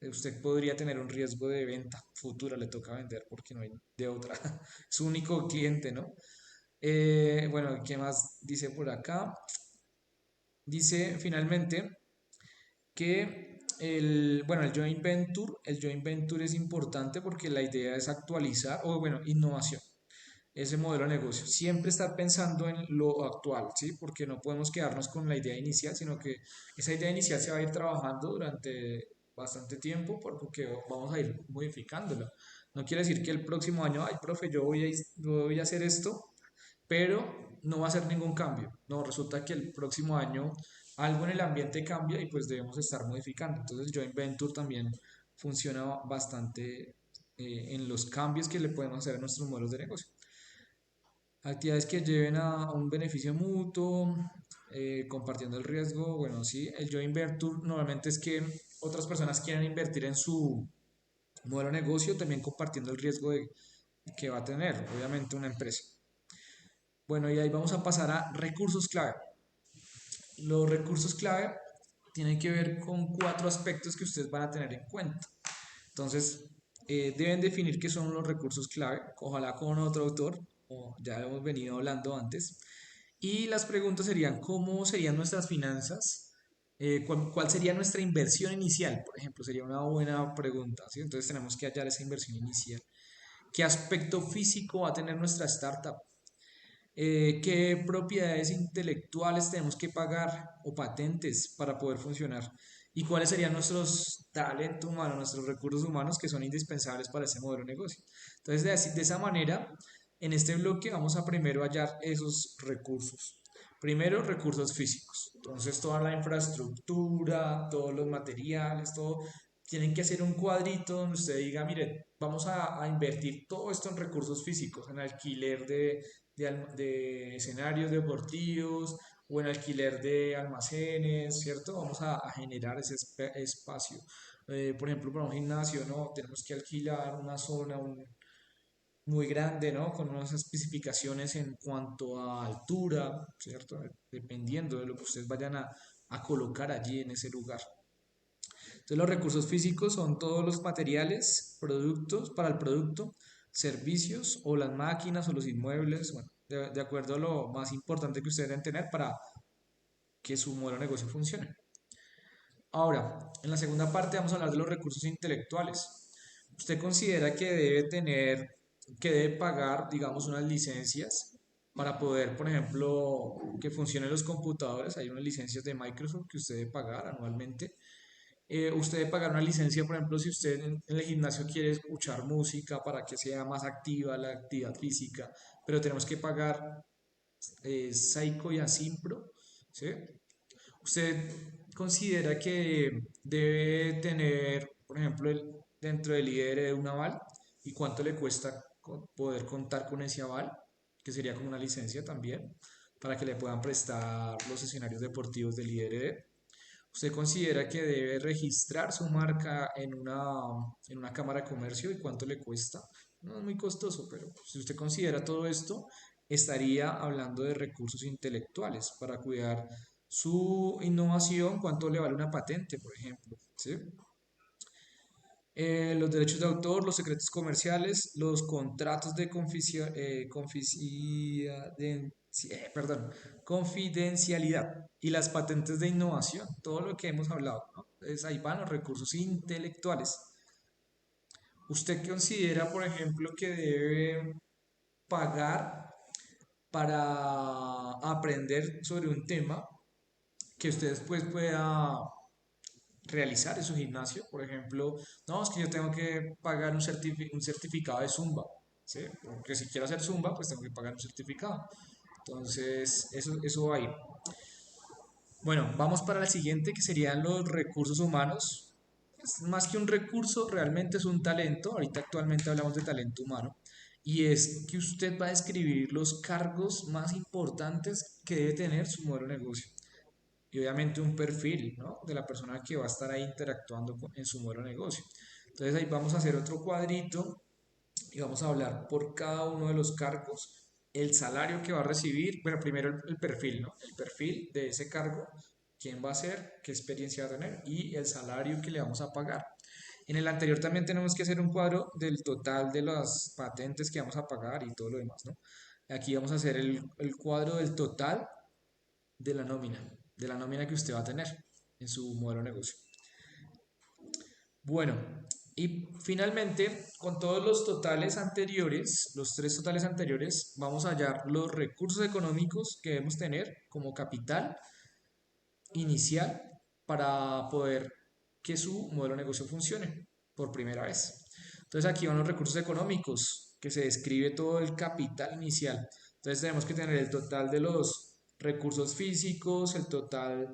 usted podría tener un riesgo de venta futura, le toca vender porque no hay de otra. Su único cliente, ¿no? Bueno, ¿qué más dice por acá? Dice finalmente que bueno, el joint venture es importante porque la idea es actualizar, o bueno, innovación, ese modelo de negocio. Siempre estar pensando en lo actual, ¿sí? Porque no podemos quedarnos con la idea inicial, sino que esa idea inicial se va a ir trabajando durante bastante tiempo porque vamos a ir modificándola. No quiere decir que el próximo año, ay, profe, voy a hacer esto, pero no va a ser ningún cambio. No, resulta que el próximo año algo en el ambiente cambia y pues debemos estar modificando. Entonces, Joint Venture también funciona bastante en los cambios que le podemos hacer a nuestros modelos de negocio. Actividades que lleven a un beneficio mutuo, compartiendo el riesgo. Bueno, sí, el Joint Venture normalmente es que otras personas quieran invertir en su modelo de negocio, también compartiendo el riesgo que va a tener, obviamente, una empresa. Bueno, y ahí vamos a pasar a recursos clave. Los recursos clave tienen que ver con cuatro aspectos que ustedes van a tener en cuenta. Entonces, deben definir qué son los recursos clave, ojalá con otro autor, o ya hemos venido hablando antes. Y las preguntas serían, ¿cómo serían nuestras finanzas? ¿Cuál sería nuestra inversión inicial? Por ejemplo, sería una buena pregunta, ¿sí? Entonces tenemos que hallar esa inversión inicial. ¿Qué aspecto físico va a tener nuestra startup? ¿Qué propiedades intelectuales tenemos que pagar o patentes para poder funcionar? ¿Y cuáles serían nuestros talentos humanos, nuestros recursos humanos que son indispensables para ese modelo de negocio? Entonces, de esa manera, en este bloque vamos a primero hallar esos recursos. Primero, recursos físicos. Entonces, toda la infraestructura, todos los materiales, todo, tienen que hacer un cuadrito donde usted diga, mire, vamos a invertir todo esto en recursos físicos, en alquiler de escenarios deportivos o en alquiler de almacenes, ¿cierto? Vamos a generar ese espacio. Por ejemplo, para un gimnasio, ¿no? Tenemos que alquilar una zona muy grande, ¿no? Con unas especificaciones en cuanto a altura, ¿cierto? Dependiendo de lo que ustedes vayan a colocar allí en ese lugar. Entonces los recursos físicos son todos los materiales, productos para el producto, servicios o las máquinas o los inmuebles, bueno, de acuerdo a lo más importante que ustedes deben tener para que su modelo de negocio funcione. Ahora, en la segunda parte vamos a hablar de los recursos intelectuales. ¿Usted considera que debe pagar, digamos, unas licencias para poder, por ejemplo, que funcionen los computadores? Hay unas licencias de Microsoft que usted debe pagar anualmente. Usted debe pagar una licencia, por ejemplo, si usted en el gimnasio quiere escuchar música para que sea más activa la actividad física, pero tenemos que pagar Psycho y Asimpro, ¿sí? ¿Usted considera que debe tener, por ejemplo, dentro del IDR un aval? ¿Y cuánto le cuesta poder contar con ese aval? Que sería como una licencia también, para que le puedan prestar los escenarios deportivos del IDR. ¿Usted considera que debe registrar su marca en una cámara de comercio y cuánto le cuesta? No es muy costoso, pero si usted considera todo esto, estaría hablando de recursos intelectuales para cuidar su innovación, cuánto le vale una patente, por ejemplo, ¿sí? Los derechos de autor, los secretos comerciales, los contratos de perdón, confidencialidad y las patentes de innovación, todo lo que hemos hablado, ¿no? Entonces ahí van los recursos intelectuales. ¿Usted considera, por ejemplo, que debe pagar para aprender sobre un tema que usted después pueda realizar en su gimnasio? Por ejemplo, no, es que yo tengo que pagar un certificado de Zumba, ¿sí? Porque si quiero hacer Zumba, pues tengo que pagar un certificado. Entonces, eso va ahí. Bueno, vamos para el siguiente, que serían los recursos humanos. Es más que un recurso, realmente es un talento. Ahorita actualmente hablamos de talento humano. Y es que usted va a describir los cargos más importantes que debe tener su modelo de negocio y obviamente un perfil, ¿no? De la persona que va a estar ahí interactuando en su modelo de negocio. Entonces ahí vamos a hacer otro cuadrito y vamos a hablar por cada uno de los cargos, el salario que va a recibir, bueno, primero el perfil, ¿no? El perfil de ese cargo, quién va a ser, qué experiencia va a tener y el salario que le vamos a pagar. En el anterior también tenemos que hacer un cuadro del total de las patentes que vamos a pagar y todo lo demás, ¿no? Aquí vamos a hacer el cuadro del total de la nómina que usted va a tener en su modelo de negocio. Bueno, y finalmente, con todos los totales anteriores, los tres totales anteriores, vamos a hallar los recursos económicos que debemos tener como capital inicial para poder que su modelo de negocio funcione por primera vez. Entonces aquí van los recursos económicos, que se describe todo el capital inicial. Entonces tenemos que tener el total de los recursos físicos, el total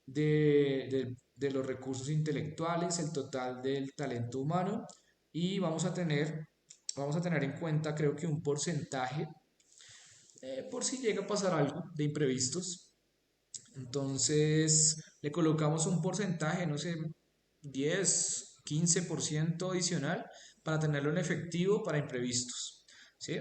de los recursos intelectuales, el total del talento humano y vamos a tener en cuenta creo que un porcentaje por si llega a pasar algo de imprevistos. Entonces le colocamos un porcentaje, no sé, 10, 15% adicional para tenerlo en efectivo para imprevistos. ¿Sí?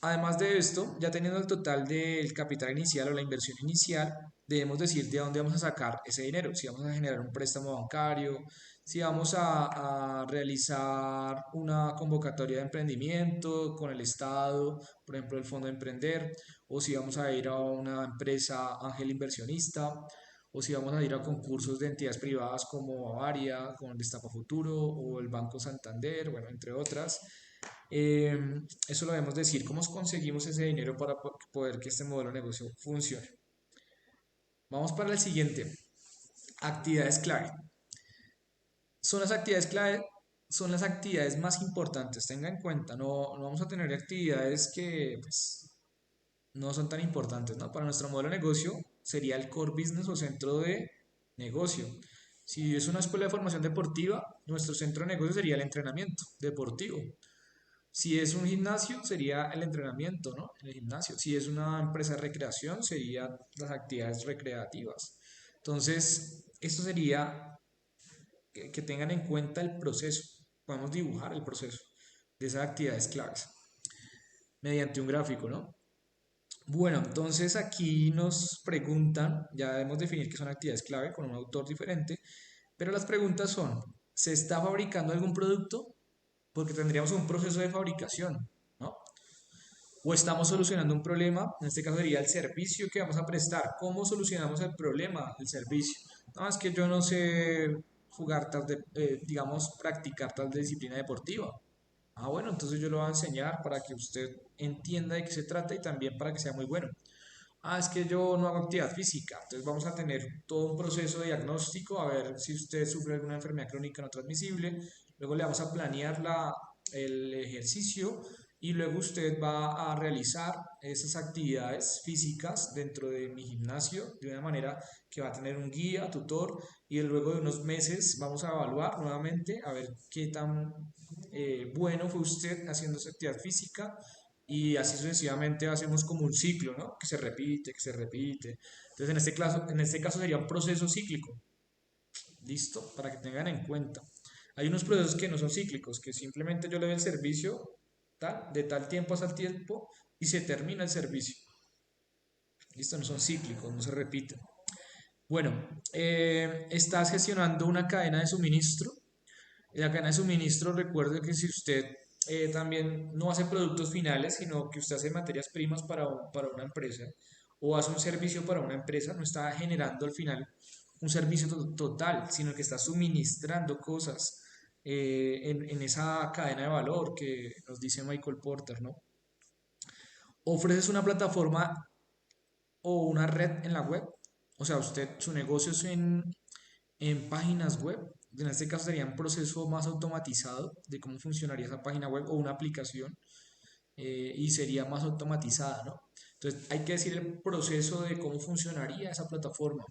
Además de esto, ya teniendo el total del capital inicial o la inversión inicial, debemos decir de dónde vamos a sacar ese dinero. Si vamos a generar un préstamo bancario, si vamos a realizar una convocatoria de emprendimiento con el Estado, por ejemplo, el Fondo de Emprender, o si vamos a ir a una empresa ángel inversionista, o si vamos a ir a concursos de entidades privadas como Bavaria, como el Destapa Futuro o el Banco Santander, bueno, entre otras. Eh, Eso lo debemos decir, cómo conseguimos ese dinero para poder que este modelo de negocio funcione. Vamos para el siguiente, actividades clave. Son las actividades clave, son las actividades más importantes, tenga en cuenta, no vamos a tener actividades que pues, no son tan importantes, ¿no? Para nuestro modelo de negocio sería el core business o centro de negocio. Si es una escuela de formación deportiva, nuestro centro de negocio sería el entrenamiento deportivo. Si es un gimnasio, sería el entrenamiento, ¿no? En el gimnasio. Si es una empresa de recreación, serían las actividades recreativas. Entonces, esto sería que tengan en cuenta el proceso. Podemos dibujar el proceso de esas actividades claves mediante un gráfico, ¿no? Bueno, entonces aquí nos preguntan, ya debemos definir que son actividades clave con un autor diferente, pero las preguntas son, ¿se está fabricando algún producto? Porque tendríamos un proceso de fabricación, ¿no? O estamos solucionando un problema, en este caso sería el servicio que vamos a prestar. ¿Cómo solucionamos el problema del servicio? No, es que yo no sé jugar tal de, digamos, practicar tal disciplina deportiva. Ah, bueno, entonces yo lo voy a enseñar para que usted entienda de qué se trata y también para que sea muy bueno. Ah, es que yo no hago actividad física. Entonces vamos a tener todo un proceso de diagnóstico, a ver si usted sufre alguna enfermedad crónica no transmisible. Luego le vamos a planear el ejercicio y luego usted va a realizar esas actividades físicas dentro de mi gimnasio de una manera que va a tener un guía, tutor y luego de unos meses vamos a evaluar nuevamente a ver qué tan bueno fue usted haciendo esa actividad física y así sucesivamente hacemos como un ciclo, ¿no? Que se repite, que se repite. Entonces, en este caso sería un proceso cíclico. ¿Listo? Para que tengan en cuenta. Hay unos procesos que no son cíclicos, que simplemente yo le doy el servicio de tal tiempo a tal tiempo y se termina el servicio. ¿Listo? No son cíclicos, no se repiten. Bueno, estás gestionando una cadena de suministro. La cadena de suministro, recuerde que si usted también no hace productos finales, sino que usted hace materias primas para una empresa o hace un servicio para una empresa, no está generando al final un servicio total, sino que está suministrando cosas en esa cadena de valor que nos dice Michael Porter, ¿no? Ofreces una plataforma o una red en la web, o sea, su negocio es en páginas web. En este caso sería un proceso más automatizado de cómo funcionaría esa página web o una aplicación y sería más automatizada, ¿no? Entonces hay que decir el proceso de cómo funcionaría esa plataforma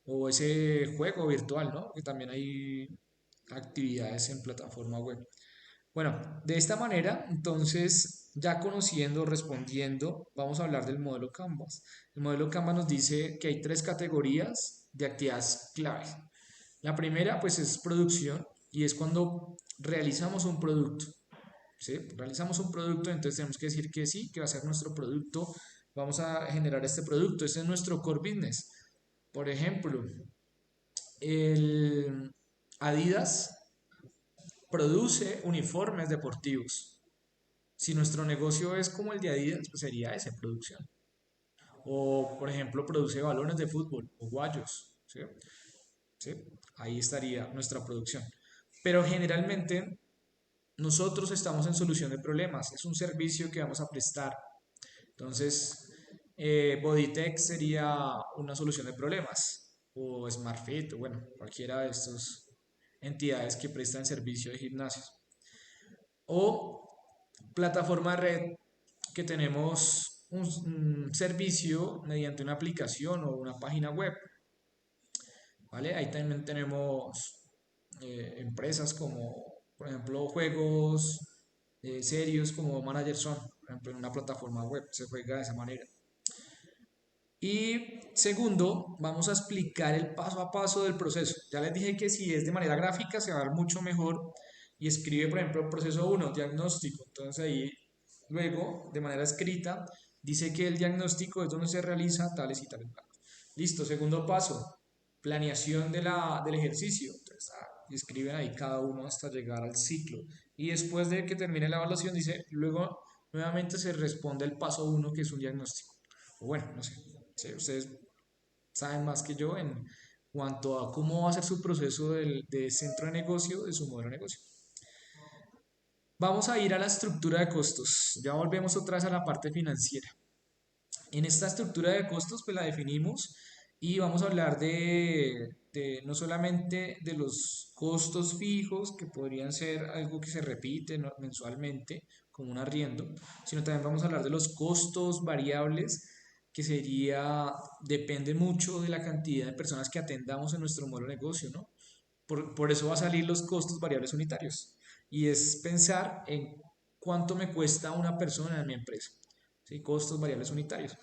o ese juego virtual, ¿no? Que también hay actividades en plataforma web. Bueno, de esta manera, entonces, ya conociendo, respondiendo, vamos a hablar del modelo Canvas. El modelo Canvas nos dice que hay tres categorías de actividades clave. La primera, pues, es producción y es cuando realizamos un producto. ¿Sí? Realizamos un producto, entonces tenemos que decir que sí, que va a ser nuestro producto, vamos a generar este producto, este es nuestro core business. Por ejemplo, el Adidas produce uniformes deportivos. Si nuestro negocio es como el de Adidas, pues sería esa producción. O, por ejemplo, produce balones de fútbol o guayos. ¿Sí? ¿Sí? Ahí estaría nuestra producción. Pero generalmente nosotros estamos en solución de problemas. Es un servicio que vamos a prestar. Entonces, Bodytech sería una solución de problemas. O SmartFit, o bueno, cualquiera de estas entidades que prestan servicio de gimnasios. O plataforma de red que tenemos un servicio mediante una aplicación o una página web, ¿vale? Ahí también tenemos empresas como, por ejemplo, juegos serios como Manager Zone, por ejemplo, en una plataforma web se juega de esa manera. Y segundo, vamos a explicar el paso a paso del proceso. Ya les dije que si es de manera gráfica se va a ver mucho mejor y escribe, por ejemplo, proceso uno diagnóstico. Entonces ahí luego, de manera escrita, dice que el diagnóstico es donde se realiza tales y tales. Listo, segundo paso, planeación del ejercicio. Entonces, y escriben ahí cada uno hasta llegar al ciclo. Y después de que termine la evaluación, dice, luego nuevamente se responde el paso uno que es un diagnóstico. O bueno, no sé, sí, ustedes saben más que yo en cuanto a cómo va a ser su proceso de centro de negocio, de su modelo de negocio. Vamos a ir a la estructura de costos. Ya volvemos otra vez a la parte financiera. En esta estructura de costos, pues la definimos y vamos a hablar de no solamente de los costos fijos, que podrían ser algo que se repite mensualmente, como un arriendo, sino también vamos a hablar de los costos variables, que sería, depende mucho de la cantidad de personas que atendamos en nuestro modelo de negocio, ¿no? Por eso va a salir los costos variables unitarios. Y es pensar en cuánto me cuesta una persona en mi empresa. ¿Sí? Costos variables unitarios.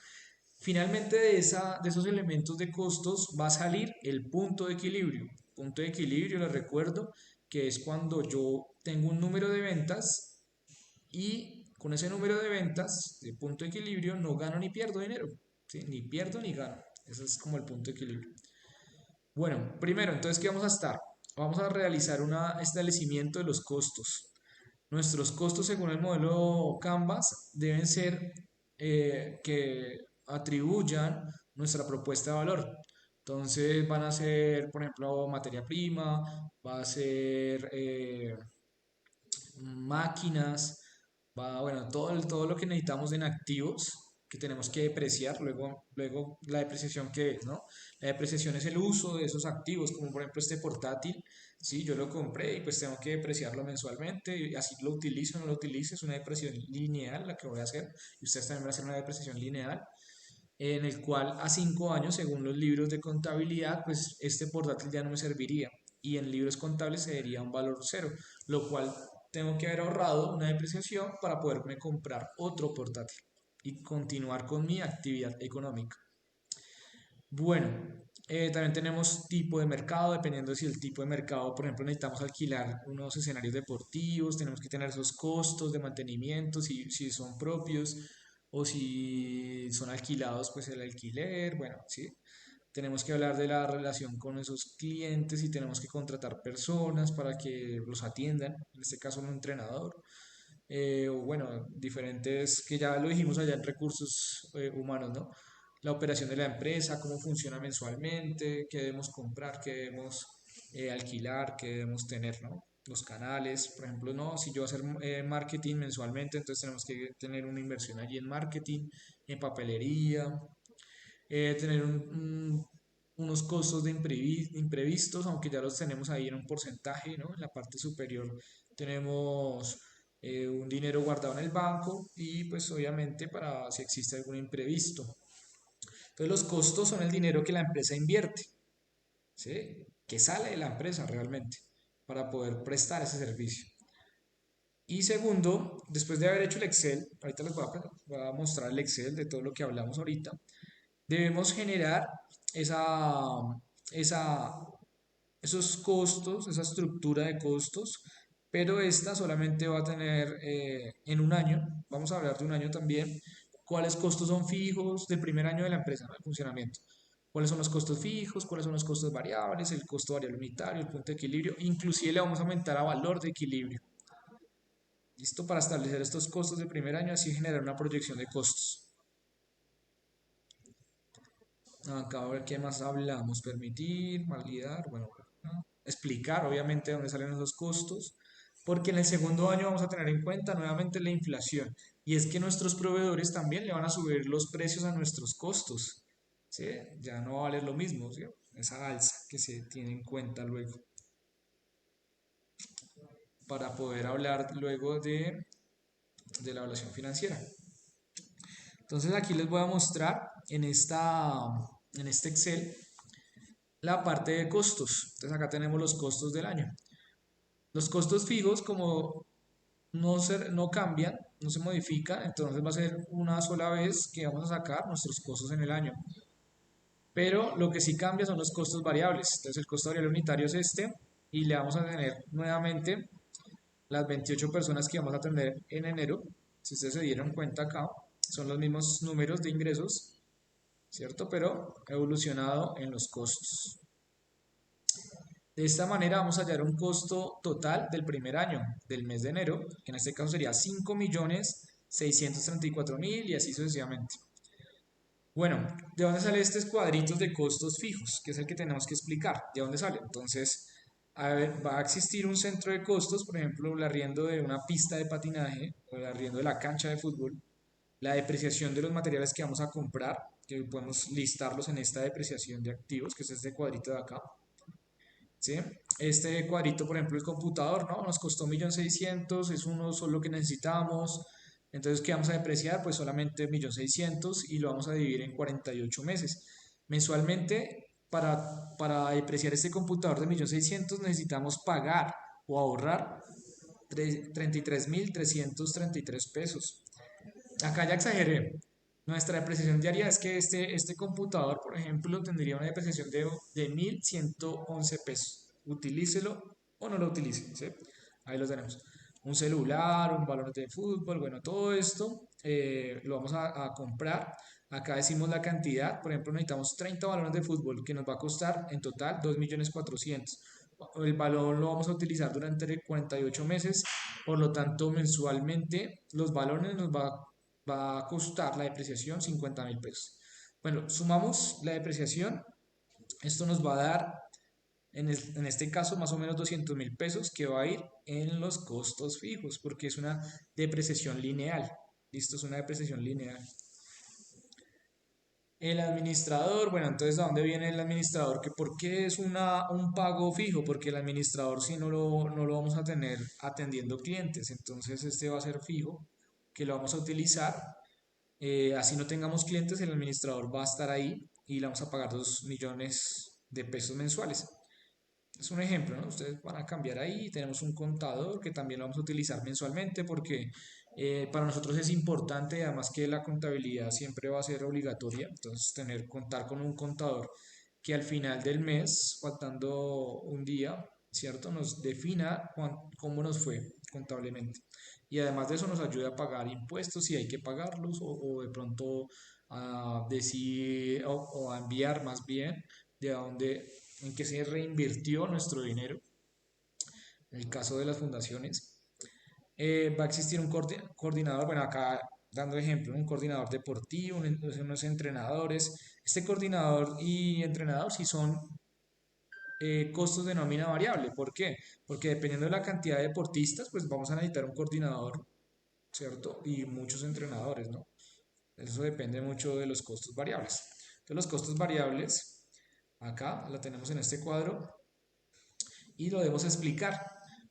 Finalmente de esos elementos de costos va a salir el punto de equilibrio. Punto de equilibrio, les recuerdo, que es cuando yo tengo un número de ventas y con ese número de ventas, de punto de equilibrio, no gano ni pierdo dinero. ¿Sí? Ni pierdo ni gano. Ese es como el punto de equilibrio. Bueno, primero, entonces, ¿qué vamos a estar? Vamos a realizar un establecimiento de los costos. Nuestros costos según el modelo Canvas deben ser que atribuyan nuestra propuesta de valor. Entonces van a ser, por ejemplo, materia prima, va a ser máquinas, bueno, todo lo que necesitamos en activos que tenemos que depreciar, luego la depreciación que es, ¿no? La depreciación es el uso de esos activos, como por ejemplo este portátil, sí, yo lo compré y pues tengo que depreciarlo mensualmente, y así lo utilizo o no lo utilizo, es una depreciación lineal la que voy a hacer, y ustedes también van a hacer una depreciación lineal, en el cual a 5 años, según los libros de contabilidad, pues este portátil ya no me serviría y en libros contables se daría un valor cero, lo cual tengo que haber ahorrado una depreciación para poderme comprar otro portátil y continuar con mi actividad económica. Bueno, también tenemos tipo de mercado, dependiendo de si el tipo de mercado, por ejemplo, necesitamos alquilar unos escenarios deportivos, tenemos que tener esos costos de mantenimiento, si son propios o si son alquilados, pues el alquiler, bueno, sí. Tenemos que hablar de la relación con esos clientes y tenemos que contratar personas para que los atiendan, en este caso un entrenador, o bueno, diferentes, que ya lo dijimos allá en recursos humanos, ¿no? La operación de la empresa, cómo funciona mensualmente, qué debemos comprar, qué debemos alquilar, qué debemos tener, ¿no? Los canales, por ejemplo, no, si yo voy a hacer marketing mensualmente, entonces tenemos que tener una inversión allí en marketing, en papelería, tener unos costos de imprevistos, aunque ya los tenemos ahí en un porcentaje, ¿no? En la parte superior tenemos un dinero guardado en el banco y pues obviamente para si existe algún imprevisto. Entonces los costos son el dinero que la empresa invierte, ¿sí? Que sale de la empresa realmente para poder prestar ese servicio. Y segundo, después de haber hecho el Excel, ahorita les voy a mostrar el Excel de todo lo que hablamos ahorita, debemos generar esa, esa, esos costos, esa estructura de costos, pero esta solamente va a tener en un año, vamos a hablar de un año también, cuáles costos son fijos del primer año de la empresa, ¿no? El funcionamiento. ¿Cuáles son los costos fijos? ¿Cuáles son los costos variables? El costo variable unitario, el punto de equilibrio. Inclusive le vamos a aumentar a valor de equilibrio. ¿Listo? Para establecer estos costos del primer año, así generar una proyección de costos. Acá a ver qué más hablamos. Permitir, validar, bueno, ¿no? Explicar obviamente dónde salen esos costos, porque en el segundo año vamos a tener en cuenta nuevamente la inflación. Y es que nuestros proveedores también le van a subir los precios a nuestros costos. ¿Sí? Ya no va a valer lo mismo, ¿sí? Esa alza que se tiene en cuenta luego, para poder hablar luego de la evaluación financiera. Entonces aquí les voy a mostrar en este Excel la parte de costos. Entonces acá tenemos los costos del año. Los costos fijos, como no cambian, no se modifican, entonces va a ser una sola vez que vamos a sacar nuestros costos en el año. Pero lo que sí cambia son los costos variables. Entonces el costo variable unitario es este y le vamos a tener nuevamente las 28 personas que vamos a tener en enero. Si ustedes se dieron cuenta acá, son los mismos números de ingresos, ¿cierto? Pero evolucionado en los costos. De esta manera vamos a hallar un costo total del primer año, del mes de enero, que en este caso sería 5.634.000 y así sucesivamente. Bueno, ¿de dónde sale estos cuadritos de costos fijos? Que es el que tenemos que explicar. ¿De dónde sale? Entonces, a ver, va a existir un centro de costos, por ejemplo, el arriendo de una pista de patinaje o el arriendo de la cancha de fútbol, la depreciación de los materiales que vamos a comprar, que podemos listarlos en esta depreciación de activos, que es este cuadrito de acá. ¿Sí? Este cuadrito, por ejemplo, el computador, ¿no? Nos costó 1.600.000, es uno solo que necesitamos. Entonces, ¿qué vamos a depreciar? Pues solamente 1.600.000 y lo vamos a dividir en 48 meses. Mensualmente, para depreciar este computador de 1.600.000 necesitamos pagar o ahorrar 33.333 pesos. Acá ya exageré. Nuestra depreciación diaria es que este computador, por ejemplo, tendría una depreciación de 1.111 pesos. Utilícelo o no lo utilice, ¿sí? Ahí lo tenemos. Un celular, un balón de fútbol, bueno, todo esto lo vamos a comprar. Acá decimos la cantidad, por ejemplo, necesitamos 30 balones de fútbol que nos va a costar en total 2.400.000. El balón lo vamos a utilizar durante 48 meses, por lo tanto, mensualmente los balones va a costar la depreciación 50.000 pesos. Bueno, sumamos la depreciación, esto nos va a dar en este caso más o menos 200.000 pesos que va a ir en los costos fijos, porque es una depreciación lineal. Listo, es una depreciación lineal. El administrador, bueno, entonces ¿a dónde viene el administrador? Que ¿por qué es un pago fijo? Porque el administrador si no lo vamos a tener atendiendo clientes, entonces este va a ser fijo, que lo vamos a utilizar. Así no tengamos clientes, el administrador va a estar ahí y le vamos a pagar 2 millones de pesos mensuales. Es un ejemplo, ¿no? Ustedes van a cambiar ahí, tenemos un contador que también lo vamos a utilizar mensualmente porque para nosotros es importante, además que la contabilidad siempre va a ser obligatoria, entonces contar con un contador que al final del mes, faltando un día, ¿cierto? Nos defina cómo nos fue contablemente. Y además de eso nos ayuda a pagar impuestos si hay que pagarlos o de pronto a decir o a enviar más bien de dónde, en qué se reinvirtió nuestro dinero. En el caso de las fundaciones, va a existir un coordinador, bueno, acá dando ejemplo, un coordinador deportivo, unos entrenadores. Este coordinador y entrenador sí son costos de nómina variable. ¿Por qué? Porque dependiendo de la cantidad de deportistas, pues vamos a necesitar un coordinador, ¿cierto? Y muchos entrenadores, ¿no? Eso depende mucho de los costos variables. Entonces los costos variables, acá la tenemos en este cuadro y lo debemos explicar.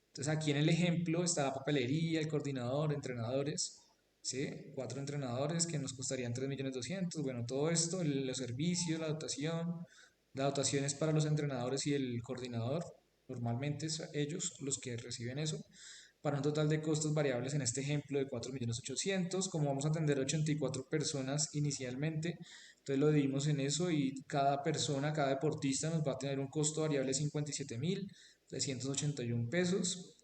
Entonces aquí en el ejemplo está la papelería, el coordinador, entrenadores, ¿sí? Cuatro entrenadores que nos costarían 3.200.000. Bueno, todo esto, los servicios, la dotación es para los entrenadores y el coordinador. Normalmente es ellos los que reciben eso. Para un total de costos variables en este ejemplo de 4.800.000, como vamos a atender 84 personas inicialmente, entonces lo dividimos en eso y cada persona, cada deportista nos va a tener un costo variable de 57.381 pesos.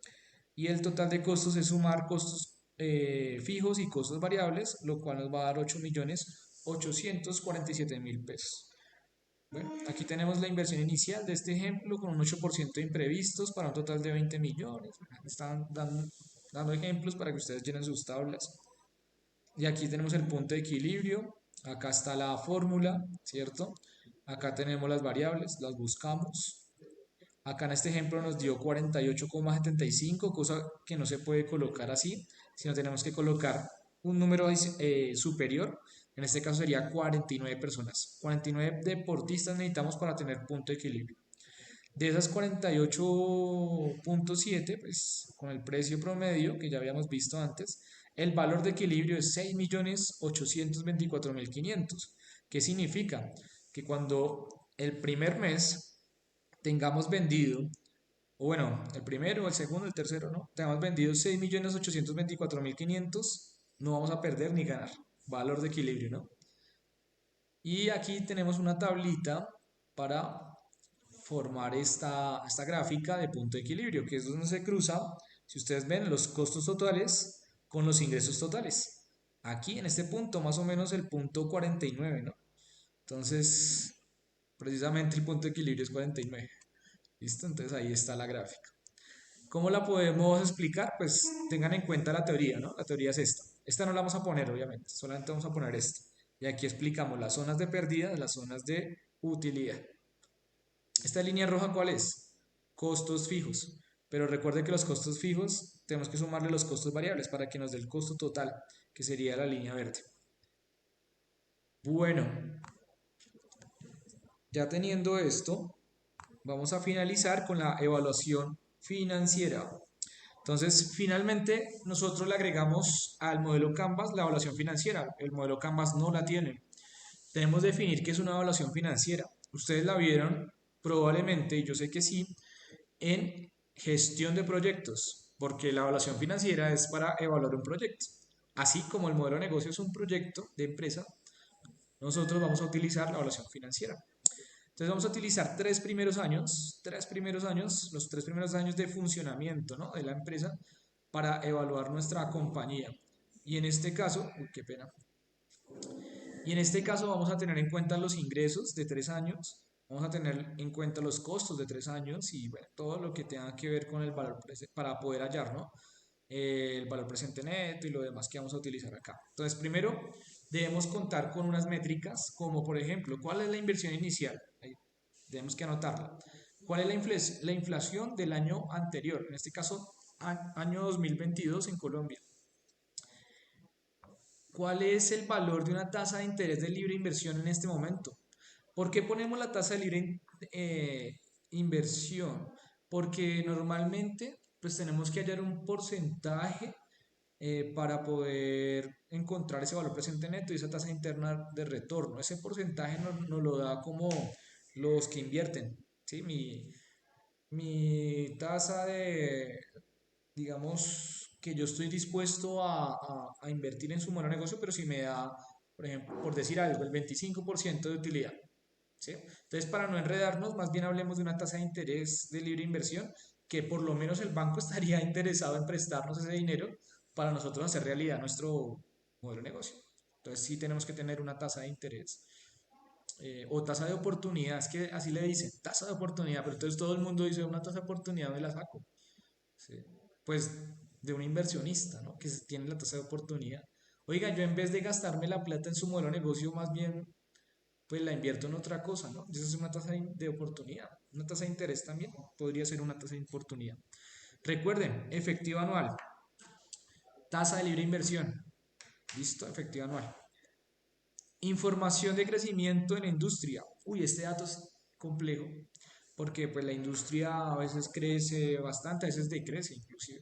Y el total de costos es sumar costos fijos y costos variables, lo cual nos va a dar 8.847.000 pesos. Bueno, aquí tenemos la inversión inicial de este ejemplo con un 8% de imprevistos para un total de 20 millones. Están dando ejemplos para que ustedes llenen sus tablas. Y aquí tenemos el punto de equilibrio. Acá está la fórmula, ¿cierto? Acá tenemos las variables, las buscamos. Acá en este ejemplo nos dio 48,75, cosa que no se puede colocar así, sino tenemos que colocar un número superior. En este caso sería 49 personas. 49 deportistas necesitamos para tener punto de equilibrio. De esas 48,7, pues con el precio promedio que ya habíamos visto antes, el valor de equilibrio es 6.824.500. ¿Qué significa? Que cuando el primer mes tengamos vendido, o bueno, el primero, el segundo, el tercero, ¿no? Tengamos vendido 6.824.500, no vamos a perder ni ganar. Valor de equilibrio, ¿no? Y aquí tenemos una tablita para formar esta gráfica de punto de equilibrio, que es donde se cruza, si ustedes ven, los costos totales con los ingresos totales. Aquí en este punto, más o menos el punto 49, ¿no? Entonces, precisamente el punto de equilibrio es 49. ¿Listo? Entonces ahí está la gráfica. ¿Cómo la podemos explicar? Pues tengan en cuenta la teoría, ¿no? La teoría es esta. Esta no la vamos a poner, obviamente, solamente vamos a poner esta. Y aquí explicamos las zonas de pérdida, las zonas de utilidad. Esta línea roja, ¿cuál es? Costos fijos. Pero recuerde que los costos fijos tenemos que sumarle los costos variables para que nos dé el costo total, que sería la línea verde. Bueno, ya teniendo esto, vamos a finalizar con la evaluación financiera. Entonces, finalmente, nosotros le agregamos al modelo Canvas la evaluación financiera. El modelo Canvas no la tiene. Tenemos que definir qué es una evaluación financiera. Ustedes la vieron probablemente, y yo sé que sí, en gestión de proyectos, porque la evaluación financiera es para evaluar un proyecto. Así como el modelo de negocio es un proyecto de empresa, nosotros vamos a utilizar la evaluación financiera. Entonces vamos a utilizar los 3 primeros años de funcionamiento, ¿no?, de la empresa para evaluar nuestra compañía. Y en este caso, uy, qué pena, y en este caso vamos a tener en cuenta los ingresos de 3 años, vamos a tener en cuenta los costos de 3 años y bueno, todo lo que tenga que ver con el valor para poder hallar, ¿no?, el valor presente neto y lo demás que vamos a utilizar acá. Entonces, primero debemos contar con unas métricas como por ejemplo, ¿cuál es la inversión inicial? Ahí tenemos que anotarla. ¿Cuál es la inflación del año anterior? En este caso, año 2022 en Colombia. ¿Cuál es el valor de una tasa de interés de libre inversión en este momento? ¿Por qué ponemos la tasa de libre inversión? Porque normalmente pues tenemos que hallar un porcentaje para poder encontrar ese valor presente neto y esa tasa interna de retorno. Ese porcentaje nos lo da como los que invierten, ¿sí? mi tasa de, digamos, que yo estoy dispuesto a invertir en su modelo de negocio, pero si me da, por ejemplo, por decir algo, el 25% de utilidad. ¿Sí? Entonces, para no enredarnos, más bien hablemos de una tasa de interés de libre inversión, que por lo menos el banco estaría interesado en prestarnos ese dinero para nosotros hacer realidad nuestro modelo de negocio. Entonces, sí tenemos que tener una tasa de interés o tasa de oportunidad, es que así le dicen, tasa de oportunidad, pero entonces todo el mundo dice una tasa de oportunidad, ¿dónde la saco? ¿Sí? Pues de un inversionista, ¿no? Que tiene la tasa de oportunidad. Oiga, yo en vez de gastarme la plata en su modelo de negocio, más bien pues la invierto en otra cosa, ¿no? Esa es una tasa de oportunidad. Una tasa de interés también podría ser una tasa de oportunidad. Recuerden, efectivo anual, tasa de libre inversión. Listo, efectivo anual. Información de crecimiento en la industria. Uy, este dato es complejo porque pues la industria a veces crece bastante, a veces decrece inclusive.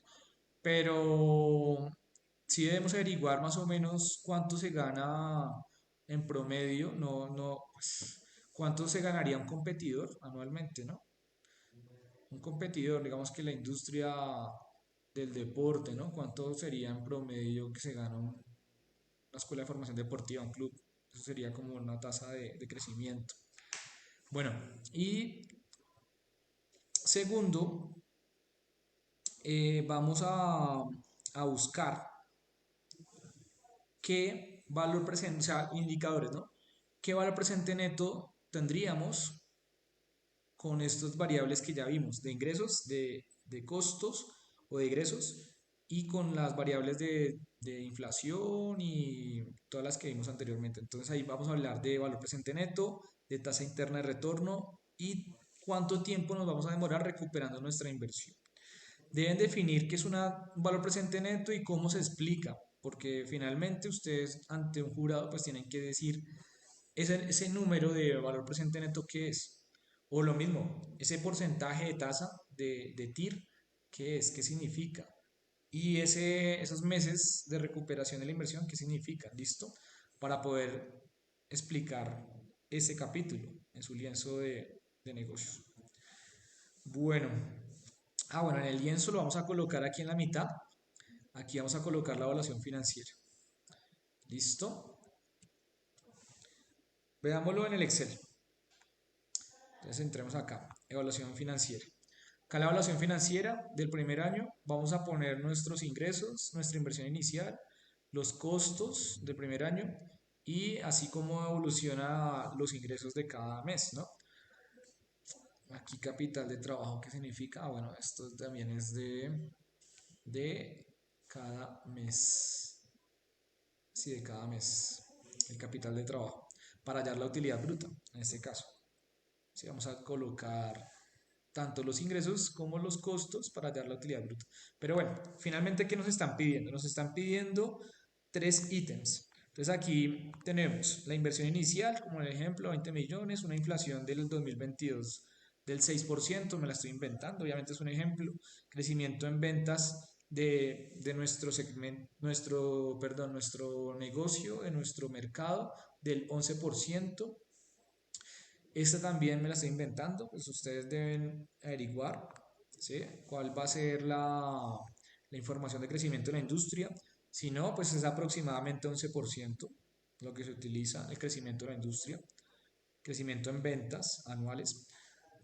Pero sí debemos averiguar más o menos cuánto se gana en promedio, pues, cuánto se ganaría un competidor anualmente, ¿no? Un competidor, digamos que la industria del deporte, ¿no? ¿Cuánto sería en promedio que se gana una escuela de formación deportiva, un club? Eso sería como una tasa de crecimiento. Bueno, y segundo, vamos a buscar qué valor presente, o sea, indicadores, ¿no? ¿Qué valor presente neto tendríamos con estas variables que ya vimos, de ingresos, de costos o de egresos, y con las variables de inflación y todas las que vimos anteriormente? Entonces ahí vamos a hablar de valor presente neto, de tasa interna de retorno y cuánto tiempo nos vamos a demorar recuperando nuestra inversión. Deben definir qué es un valor presente neto y cómo se explica, porque finalmente ustedes ante un jurado pues tienen que decir ese número de valor presente neto qué es. O lo mismo, ese porcentaje de tasa de TIR, ¿qué es? ¿Qué significa? Y esos meses de recuperación de la inversión, ¿qué significa? ¿Listo? Para poder explicar ese capítulo en su lienzo de negocios. Bueno, bueno, en el lienzo lo vamos a colocar aquí en la mitad. Aquí vamos a colocar la evaluación financiera. ¿Listo? Veámoslo en el Excel. Entonces entremos acá, evaluación financiera. Acá la evaluación financiera del primer año vamos a poner nuestros ingresos, nuestra inversión inicial, los costos del primer año y así como evoluciona los ingresos de cada mes, ¿no? Aquí capital de trabajo, ¿qué significa? Bueno, esto también es de cada mes. Sí, de cada mes. El capital de trabajo. Para hallar la utilidad bruta, en este caso. Sí, vamos a colocar tanto los ingresos como los costos para hallar la utilidad bruta. Pero bueno, finalmente, ¿qué nos están pidiendo? Nos están pidiendo tres ítems. Entonces aquí tenemos la inversión inicial, como en el ejemplo, 20 millones, una inflación del 2022 del 6%, me la estoy inventando, obviamente es un ejemplo, crecimiento en ventas de nuestro segmento, nuestro negocio, de nuestro mercado del 11%. Esta también me la estoy inventando, pues ustedes deben averiguar, ¿sí? Cuál va a ser la información de crecimiento de la industria. Si no, pues es aproximadamente 11% lo que se utiliza el crecimiento de la industria, crecimiento en ventas anuales.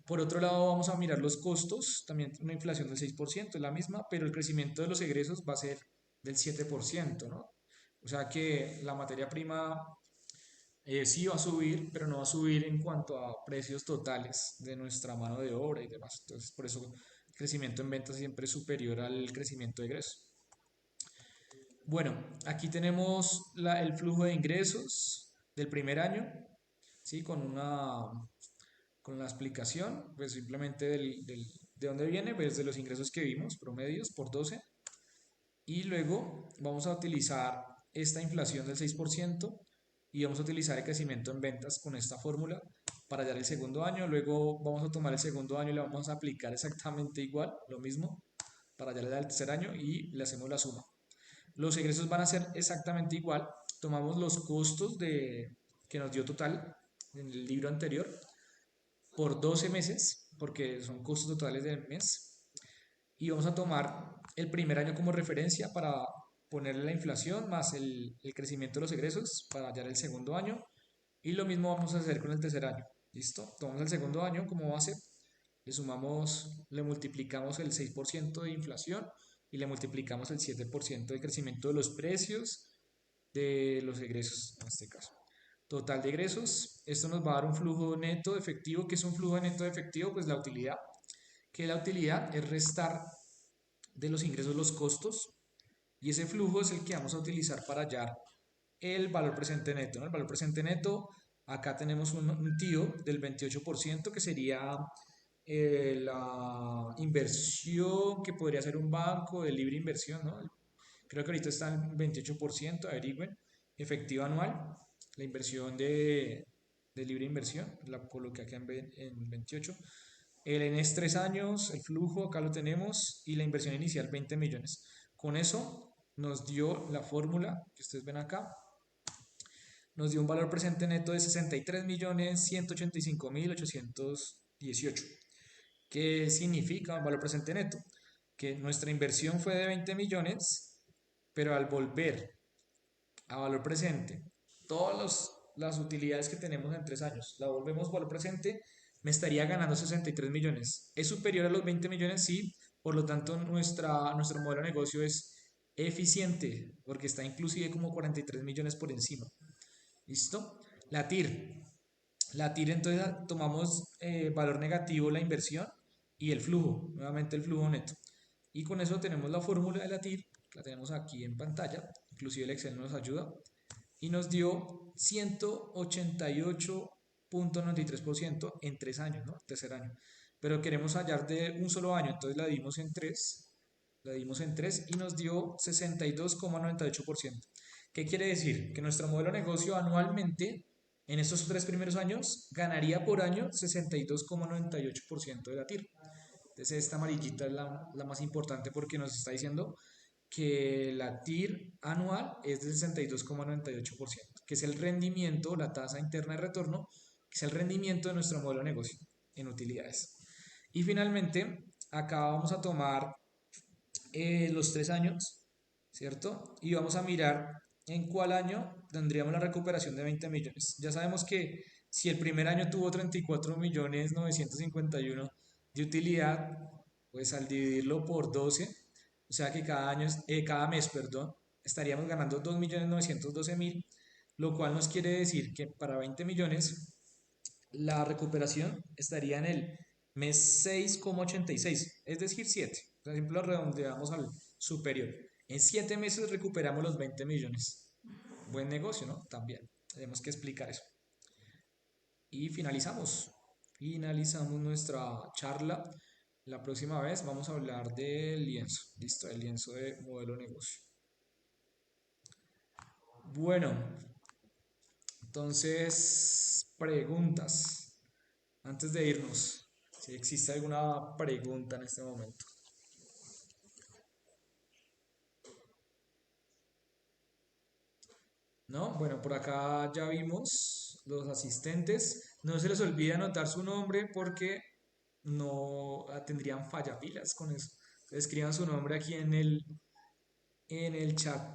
Por otro lado, vamos a mirar los costos, también una inflación del 6% es la misma, pero el crecimiento de los egresos va a ser del 7%, ¿no? O sea que la materia prima sí va a subir, pero no va a subir en cuanto a precios totales de nuestra mano de obra y demás. Entonces, por eso el crecimiento en ventas siempre es superior al crecimiento de ingresos. Bueno, aquí tenemos el flujo de ingresos del primer año, ¿sí? Con la explicación, pues simplemente de dónde viene, pues de los ingresos que vimos, promedios por 12. Y luego vamos a utilizar esta inflación del 6% y vamos a utilizar el crecimiento en ventas con esta fórmula para hallar el segundo año. Luego vamos a tomar el segundo año y le vamos a aplicar exactamente igual, lo mismo, para hallar el tercer año y le hacemos la suma. Los egresos van a ser exactamente igual. Tomamos los costos que nos dio total en el libro anterior por 12 meses, porque son costos totales del mes, y vamos a tomar el primer año como referencia para ponerle la inflación más el crecimiento de los egresos para hallar el segundo año, y lo mismo vamos a hacer con el tercer año. ¿Listo? Tomamos el segundo año como base, le sumamos, le multiplicamos el 6% de inflación y le multiplicamos el 7% de crecimiento de los precios de los egresos, en este caso. Total de egresos, esto nos va a dar un flujo neto de efectivo. ¿Qué es un flujo neto de efectivo? Pues la utilidad, que la utilidad es restar de los ingresos los costos, y ese flujo es el que vamos a utilizar para hallar el valor presente neto, ¿no? El valor presente neto, acá tenemos un tío del 28% que sería la inversión que podría ser un banco de libre inversión, ¿no? Creo que ahorita está en 28%, averigüen, efectiva anual, la inversión de libre inversión, la coloqué acá en 28. El en es 3 años, el flujo acá lo tenemos y la inversión inicial 20 millones. Con eso nos dio la fórmula que ustedes ven acá, nos dio un valor presente neto de 63.185.818. ¿Qué significa un valor presente neto? Que nuestra inversión fue de 20 millones, pero al volver a valor presente todas las utilidades que tenemos en 3 años, la volvemos valor presente, me estaría ganando 63 millones. ¿Es superior a los 20 millones? Sí. Por lo tanto, nuestro modelo de negocio es eficiente, porque está inclusive como 43 millones por encima. ¿Listo? La TIR. La TIR, entonces tomamos valor negativo la inversión y el flujo, nuevamente el flujo neto. Y con eso tenemos la fórmula de la TIR, la tenemos aquí en pantalla, inclusive el Excel nos ayuda, y nos dio 188.93% en 3 años, ¿no? Tercer año. Pero queremos hallar de un solo año, entonces la dimos en 3 y nos dio 62,98%. ¿Qué quiere decir? Que nuestro modelo de negocio anualmente, en estos 3 primeros años, ganaría por año 62,98% de la TIR. Entonces esta amarillita es la más importante porque nos está diciendo que la TIR anual es de 62,98%, que es el rendimiento, la tasa interna de retorno, que es el rendimiento de nuestro modelo de negocio en utilidades. Y finalmente, acá vamos a tomar los 3 años, ¿cierto? Y vamos a mirar en cuál año tendríamos la recuperación de 20 millones. Ya sabemos que si el primer año tuvo 34 millones 951 de utilidad, pues al dividirlo por 12, o sea que cada mes, perdón, estaríamos ganando 2.912.000, lo cual nos quiere decir que para 20 millones la recuperación estaría en el mes 6,86, es decir, 7. Por ejemplo, lo redondeamos al superior. En 7 meses recuperamos los 20 millones. Buen negocio, ¿no? También tenemos que explicar eso. Y finalizamos. Finalizamos nuestra charla. La próxima vez vamos a hablar del lienzo. Listo, el lienzo de modelo de negocio. Bueno, entonces, preguntas. Antes de irnos, si existe alguna pregunta en este momento. ¿No? Bueno, por acá ya vimos los asistentes. No se les olvide anotar su nombre porque no tendrían fallapilas con eso. Entonces, escriban su nombre aquí en el chat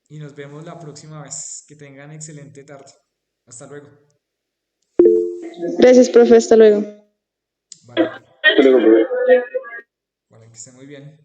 y nos vemos la próxima vez. Que tengan excelente tarde. Hasta luego. Gracias, profe. Hasta luego. Vale, Hasta luego, profe. vale, que esté muy bien.